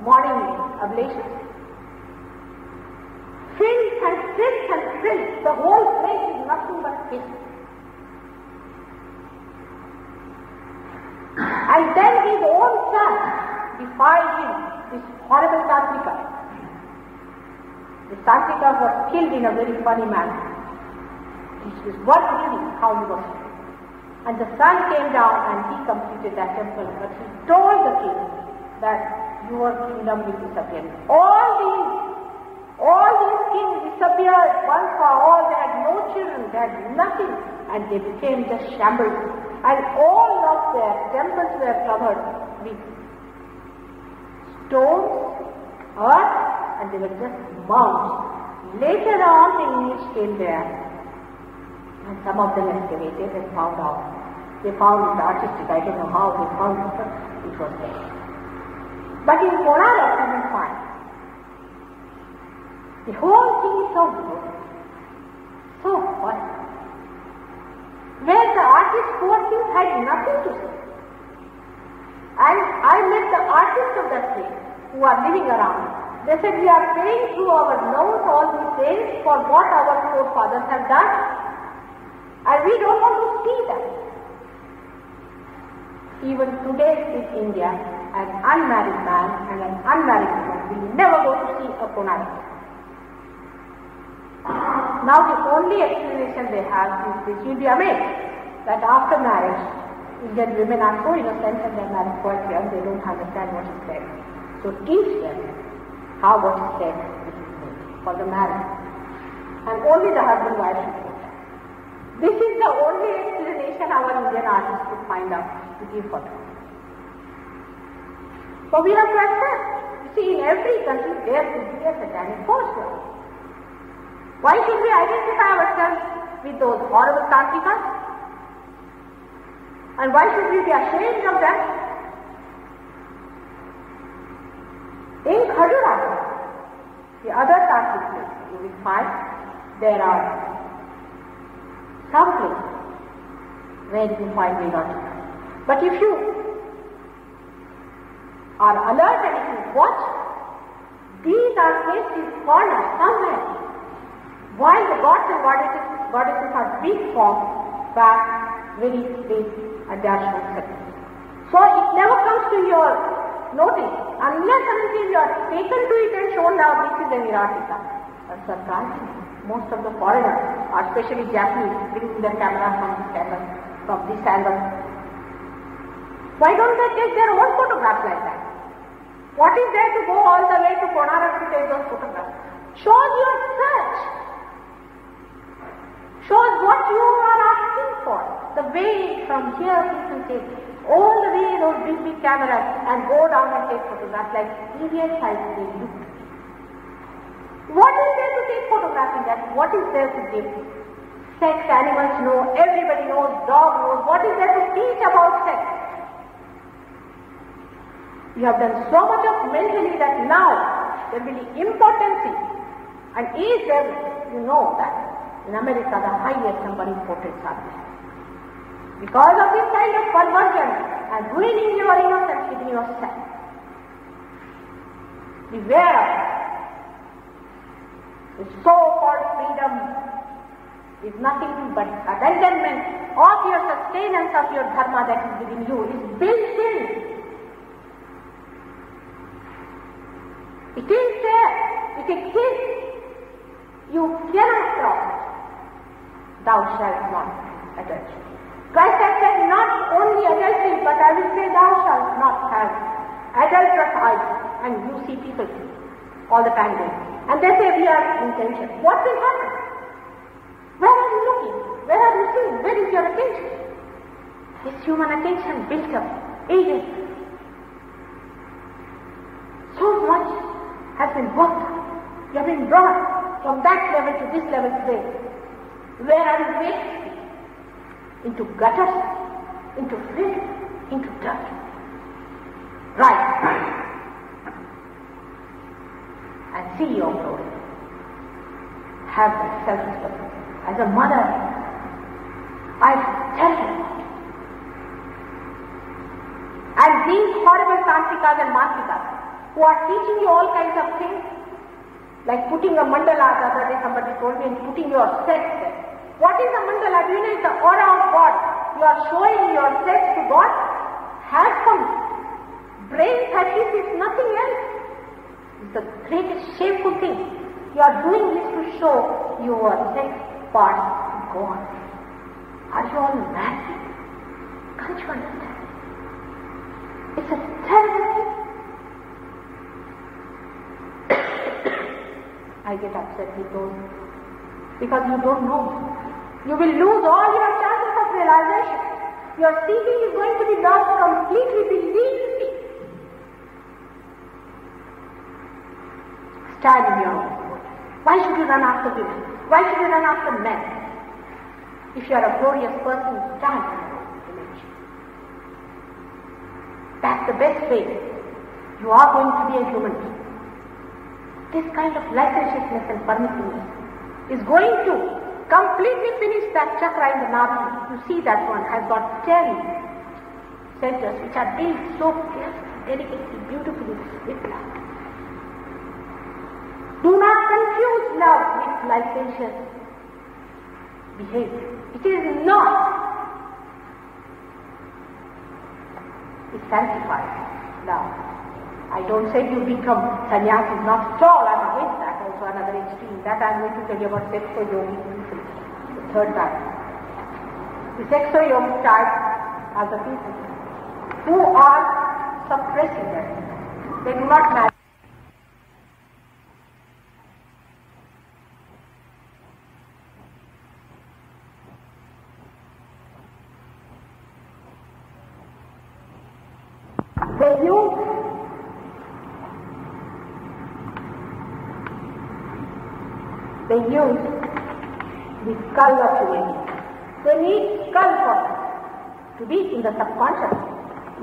morning ablations. Filth and filth and filth. The whole place is nothing but filth. And then his own son defiled him, this horrible Tantrika. The Tantrika was killed in a very funny manner. It was worth reading how he was killed. And the son came down and he completed that temple, but he told the king that your kingdom will disappear. All these kings disappeared once for all. They had no children, they had nothing, and they became just shambles. And all of their temples were covered with stones, earth, and they were just mounds. Later on, the English came there, and some of them excavated and found out. They found it artistic. I don't know how they found it, but it was there. But in Konarak, you will find the whole thing is so good, so fun, where the artist poor things had nothing to say. And I met the artists of that place who are living around. They said, we are paying through our nose all these days for what our forefathers have done, and we don't want to see that. Even today in India, an unmarried man and an unmarried woman will never go to see a Konarak. Now the only explanation they have is this: you'll be amazed that after marriage, Indian women are so innocent and they're married quite young, they don't understand what is said. So teach them how what is said is made for the marriage. And only the husband wife should go. This is the only explanation our Indian artists could find out to give for them. So we have to accept. You see, in every country there could be a satanic force. Why should we identify ourselves with those horrible Tantrikas? And why should we be ashamed of them? In Khajuraho, the other Tantric place, you will find there are some places where you find Vedantika. But if you are alert and if you watch, these are places cornered somewhere, while the gods and goddesses are big form, back, very big, and they are short seconds. So it never comes to your notice unless until you are taken to it and shown now this is a Viratika. That's surprising. Most of the foreigners, especially Japanese, bring their camera from this angle. Why don't they take their own photographs like that? What is there to go all the way to Konarak to take those photographs? Shows your search. Shows what you are asking for. The way from here people take all the way those big cameras and go down and take photographs like idiots as they do. What is there to take photographs in that? What is there to give? Sex, animals know, everybody knows, dog knows. What is there to teach about sex? You have done so much of mentally that now there will be impotency. And is there, you know that in America the highest number of portraits are there. Because of this kind of perversion and ruining your innocence within yourself. Beware of it. The so-called freedom is nothing but abandonment of your sustenance of your dharma that is within you. It is built in. It is there. It exists. You cannot cross it. Thou shalt not adultery. Christ has said not only adultery, but I will say thou shalt not have adulterous eyes. And you see people all the time doing. And they say we are intention. What will happen? Where are you looking? Where are you seeing? Where is your attention? This human attention built up ages. So much has been worked. You have been brought from that level to this level today. Where are you going? Into gutters, into filth, into dirt. Right. And see your glory. Have that self-respect. As a mother, I tell you. And these horrible Tantrikas and Mantrikas who are teaching you all kinds of things, like putting a mandala, the other day somebody told me, and putting your sex there. What is a mandala? Do you know it's the aura of God? You are showing your sex to God. has some brain practice is nothing else. It's the greatest shameful thing. You are doing this to show your sex part to God. Are you all mad? Can't you understand? It's a terrible thing. I get upset with those because you don't know. You will lose all your chances of realization. Your seeking is going to be lost completely, believe me. Stand in your own. Why should you run after women? Why should you run after men? If you are a glorious person, stand in your own image. That's the best way. You are going to be a human being. This kind of licentiousness and permissiveness is going to completely finish that chakra in the Nabhi. You see that one has got 10 centers which are built so carefully, delicately, beautifully with love. Do not confuse love with licentious behavior. It is not. It sanctifies love. I don't say you become sannyasi, not at all. I'm against that, also another extreme. That I'm going to tell you about sexo yogi people, the third type. The sexo yogi type are the people who are suppressing them. They do not marry. They use the skull of humanity. They need skull for to be in the subconscious.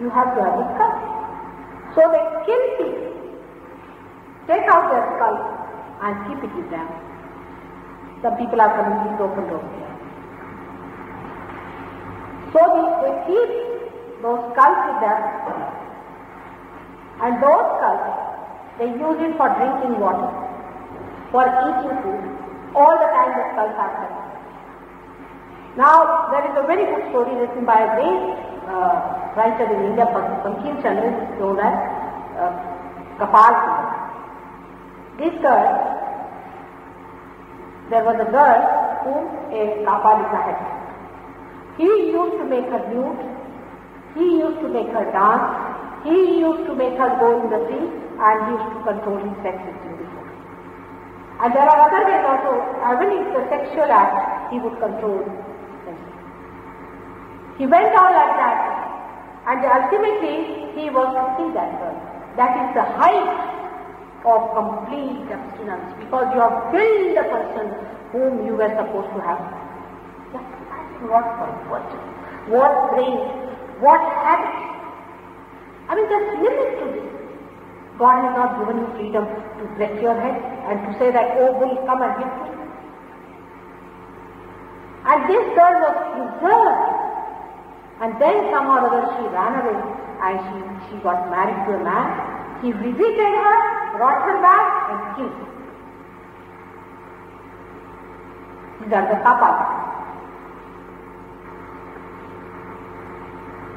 You have to have the skull. So they kill people, take out their skull and keep it with them. Some people are coming to the open door. So they keep those skulls with them, and those skulls they use it for drinking water, for eating food. All the time the skulls are there. Now, there is a very good story written by a great writer in India, Bankim Chandra, known as Kapal Singh. This girl, there was a girl whom a Kapalika had. He used to make her nude, he used to make her dance, he used to make her go in the sea, and he used to control his sex in the sea. And there are other ways also, even in the sexual act, he would control them. He went on like that, and ultimately he was to see that girl. That is the height of complete abstinence, because you have killed the person whom you were supposed to have. Just imagine what fortune, what brain, what habit. I mean, there's limit to this. God has not given you freedom to break your head and to say that, oh, bull, come and hit me. And this girl was preserved. And then somehow or other she ran away and she got married to a man. He visited her, brought her back and killed her. These are the tapas.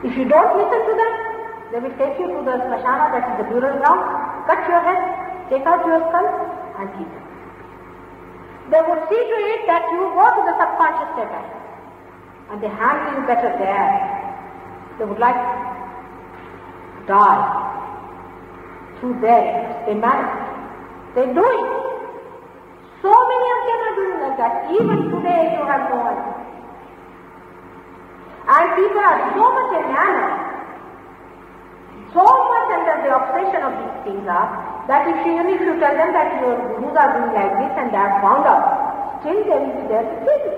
If you don't listen to them, they will take you to the smashana, that is the burial ground, cut your head, take out your skull and keep it. They would see to it that you go to the subconscious state and they handle you better there. They would like to die through there. They manage. They do it. So many of them are doing like that. Even today you have no idea. And people are so much enamored, so much under the obsession of these things are, that even if you tell them that your gurus are doing like this and they have found out, still they will be there to kill you.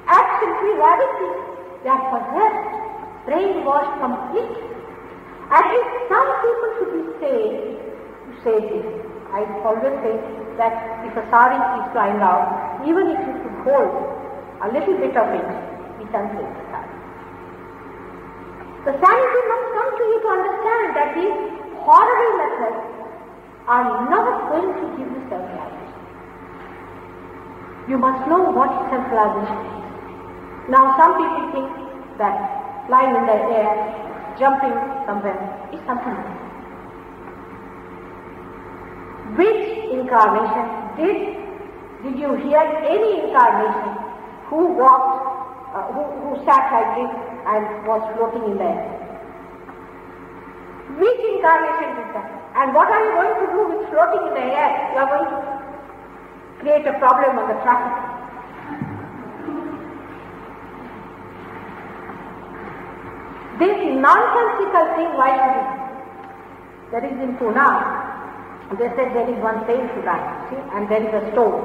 Absolutely radically. They are possessed, brainwashed completely. At least some people should be saved to say this. I always say that if a sari is flying out, even if you could hold a little bit of it, we can save the sari. The sanity must come to you to understand that these horrible methods are not going to give you self-realization. You must know what self-realization is. Now some people think that flying in the air, jumping somewhere, is something else. Which incarnation did you hear any incarnation who walked, who sat like this and was floating in the air? Which incarnation did that? And what are you going to do with floating in the air? You are going to create a problem on the traffic. This nonsensical thing, why should it? There is in Pune, they said there is one saint tonight, see, and there is a stone.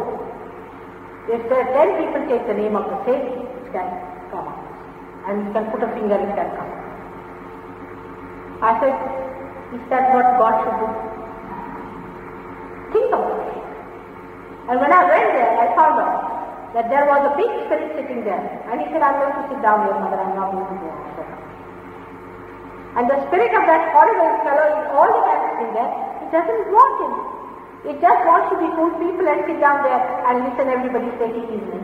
If there are 10 people take the name of the saint, it can come up. And you can put a finger, it can come up. I said, is that what God should do? Think about it. And when I went there, I found out that there was a big spirit sitting there. And he said, I'm going to sit down here, mother, I'm not going to go out. And the spirit of that horrible fellow is all the time sitting there. It doesn't want him. It just wants to be good people and sit down there and listen everybody say he is me.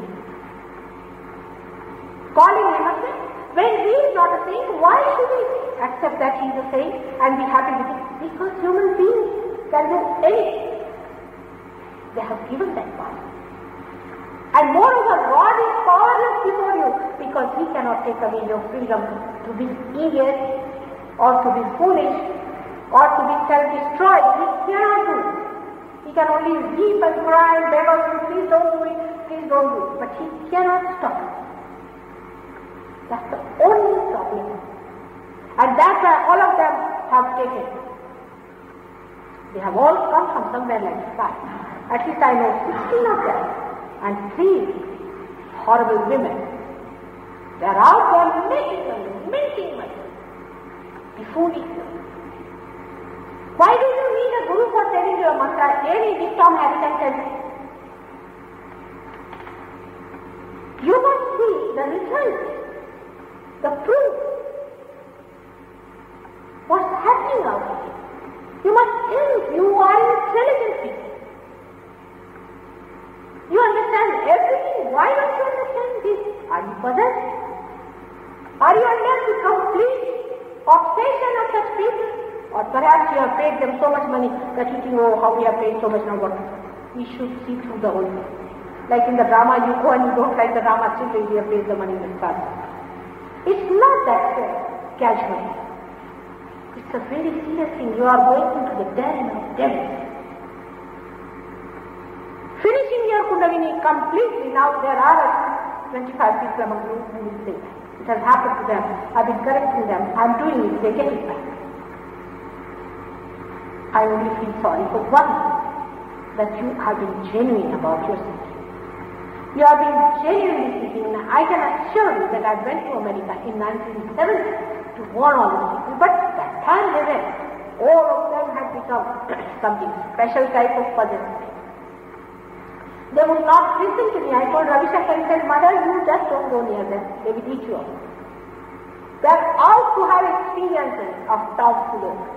Calling him a saint. When he is not a saint, why should we accept that he is a saint and be happy with it? Because human beings can do anything. They have given that power. And moreover, God is powerless before you because he cannot take away your freedom to be idiot or to be foolish or to be self-destroyed. He cannot do it. He can only weep and cry and beg of you, please don't do it, please don't do it. But he cannot stop it. That's the only problem. And that's why all of them have taken. They have all come from somewhere like that. At least I know 16 of them. And 3 horrible women. They are out there making money. Befooling you. Why do you need a guru for telling you a mantra? Any dictum has can tell you. You must see the result, the proof. What's happening out here? You must think you are intelligent people. You understand everything. Why don't you understand this? Are you possessed? Are you under the complete obsession of such people? Or perhaps you have paid them so much money that you think, oh, how we have paid so much now, what? We should see through the whole thing. Like in the drama, you go and you don't like the drama, simply you have paid the money in the start. It's not that casual. It's a very serious thing. You are going into the den of devils. Finishing your Kundalini completely, now there are 25 people among you who will say that. It has happened to them. I've been correcting them. I'm doing it. They get it back. I only feel sorry for one, that you have been genuine about your seeking. You have been genuinely seeking. I can assure you that I went to America in 1970 to warn all these people, but that time they went, all of them had become something special type of possessed. They would not listen to me. I told Ravi Shankar, he said, Mother, you just don't go near them. They will eat you up. They are out to have experiences of tomfoolery.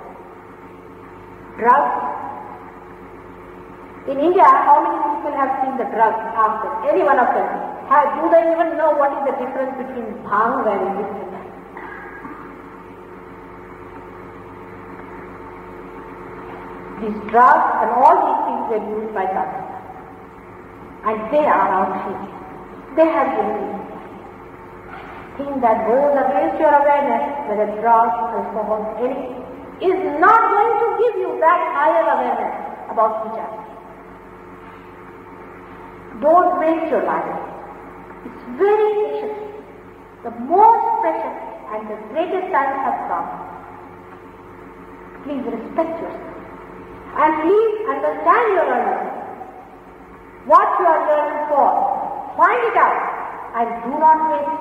Drugs. In India, how many people have seen the drugs after? Any one of them. Do they even know what is the difference between bhang and this and that? These drugs and all these things were used by Tata. And they are out here. They have given thing that goes against your awareness, whether drugs, alcohol, anything, is not going to give you that higher awareness about each other. Don't waste your life. It's very precious. The most precious and the greatest times have come. Please respect yourself. And please understand your learning. What you are learning for. Find it out. And do not waste.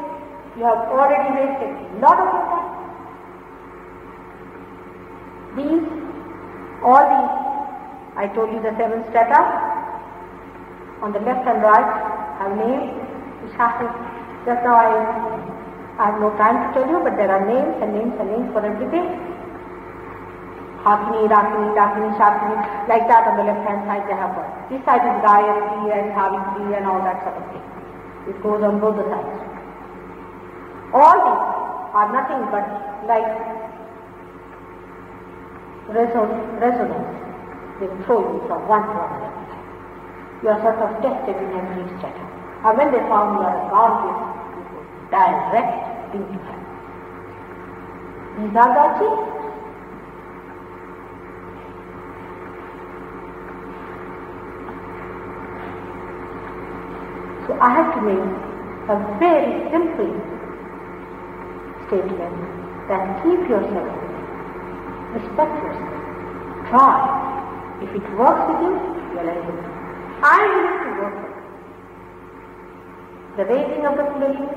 You have already wasted a lot of your time. All these, I told you the 7 strata, on the left and right have names, which have to, just now I have no time to tell you, but there are names and names and names for everything. Hakini, Rakini, Dakini, Shakini, like that on the left hand side they have one. This side is Gayatri and Savitri and all that sort of thing. It goes on both the sides. All these are nothing but like resonance. They throw you from one to another. You are sort of tested in every step. And when they found you are a goddess, you go direct into heaven. These are the achievements. So I have to make a very simple statement that keep yourself, respect yourself, try. If it works with you, you are able. I am willing to work with it. The raising of the Kundalini,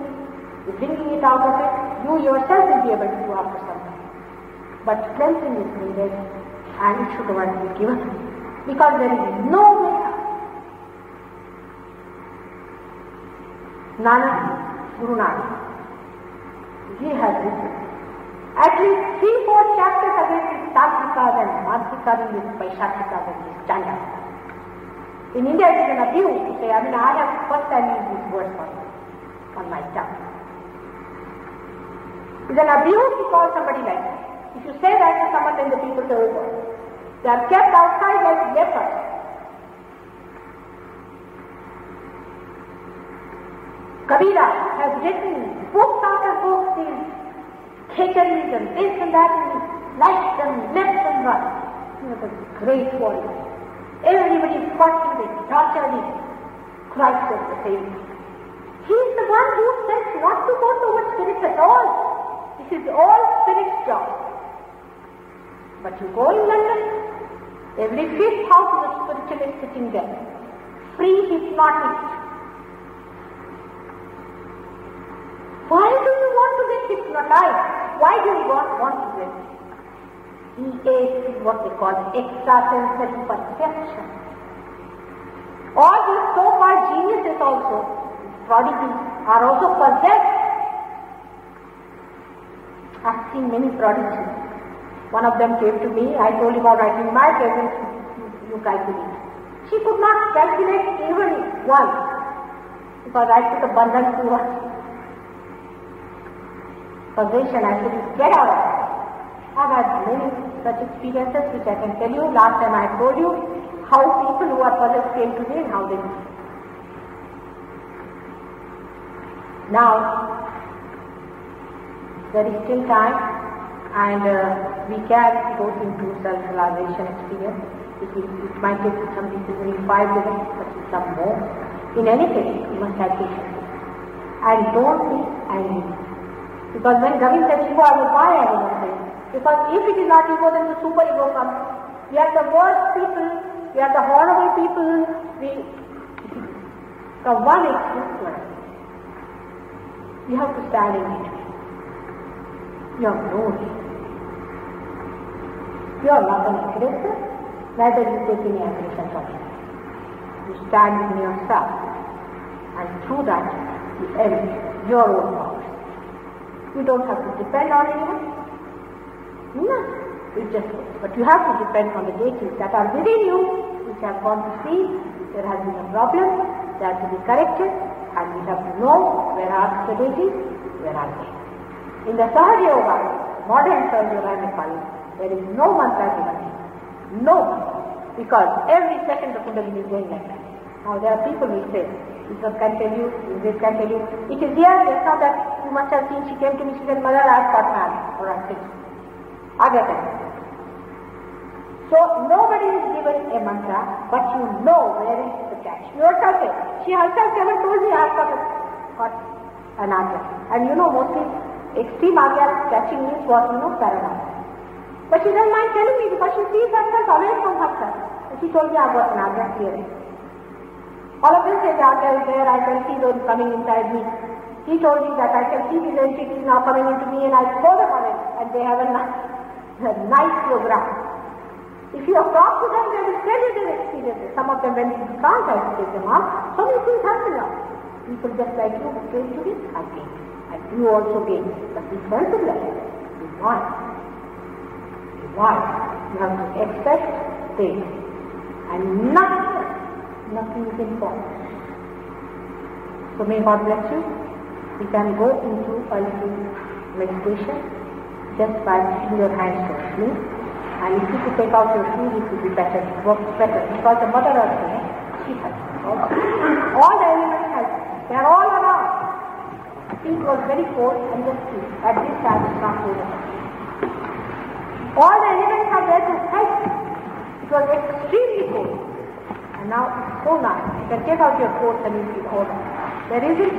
the bringing it out of it, you yourself will be able to do after some time. But cleansing is needed and it should not be given. Because there is no way out. Nanak, Guru Nanak, he has written at least 3-4 chapters against these Tatrikas and Mantrikas and these Vaishashikas and these Chandas. In India it is an abuse to say, I have first time used these words on my tongue. It is an abuse to call somebody like that. If you say that to someone, then the people say, oh God, they are kept outside like lepers. Kabira has written books after books, these cateries and this and that, and lights and left and right. He was a great warrior. Everybody fought him, they tortured him. Christ was the same. He is the one who says not to go towards spirits at all. This is all spirit's job. But you go in London, every 5th house is a spiritualist sitting there. Free hypnotist. Why do you want to get hypnotized? Why do you want to get EA is what they call extrasensory perception. All these so-called geniuses also, prodigies, are also possessed. I've seen many prodigies. One of them came to me, I told him about writing my presence, you calculate. She could not calculate even once, because I put a bandhan to her possession. I said, get out of it. I've had many such experiences which I can tell you. Last time I told you how people who are possessed came to me and how they did. Now, there is still time and we can go into self-realization experience. It might take some people only 5 minutes, but some more. In any case, you must have patience. And don't be angry. Because when Gavi said ego, I will buy everyone. Because if it is not ego, then the super ego comes. We are the worst people, we are the horrible people, from one extreme to another. You have to stand in between. You have no way. You are not an aggressor, neither you take any aggression from it. You stand in yourself, and through that you elevate your own power. You don't have to depend on anyone. No, it just goes. But you have to depend on the deities that are within you, which have gone to see there has been a problem, they have to be corrected, and we have to know where are the deities, where are they. In the Sahaja Yoga, modern Sahaja Yoga Nepali, there is no mantra given. No mantra. Because every second the Kundalini is going like that. Now there are people who say, this one can tell you, this can tell you. It is here, just now that you must have seen, she came to me, she said, Mother, I have got mad, or I'm sick. I get it. So nobody is given a mantra, but you know where is the catch. You yourself say, she herself never told me I have got an agya. And you know, mostly extreme agya catching means what, paranoia. But she doesn't mind telling me because she sees herself away from herself. And she told me I have got an agya clearly. All of them say the agya is there, I can see those coming inside me. He told me that I can see these entities now coming into me and I throw them away and they have a nice program. If you have talked to them, they will tell you their experiences. Some of them, when you can't, I take them out. So many things happen now. People just like you who came to me, I came. And you also came. But be sensible. Be wise. Be wise. You have to accept things. And nothing is important. So may God bless you. We can go into a little meditation just by putting your hands to me. And if you could take out your shoes, it would be better. It works better. Because the Mother Earth, she has all the elements have. They are all around. It was very cold and just at this time it's not cold enough. All the elements are there to help. It was extremely cold. And now it's so nice. You can take out your coat and you feel cold. There isn't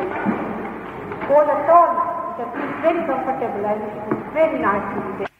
cold at all. You can feel very comfortable and it's very nice to be there.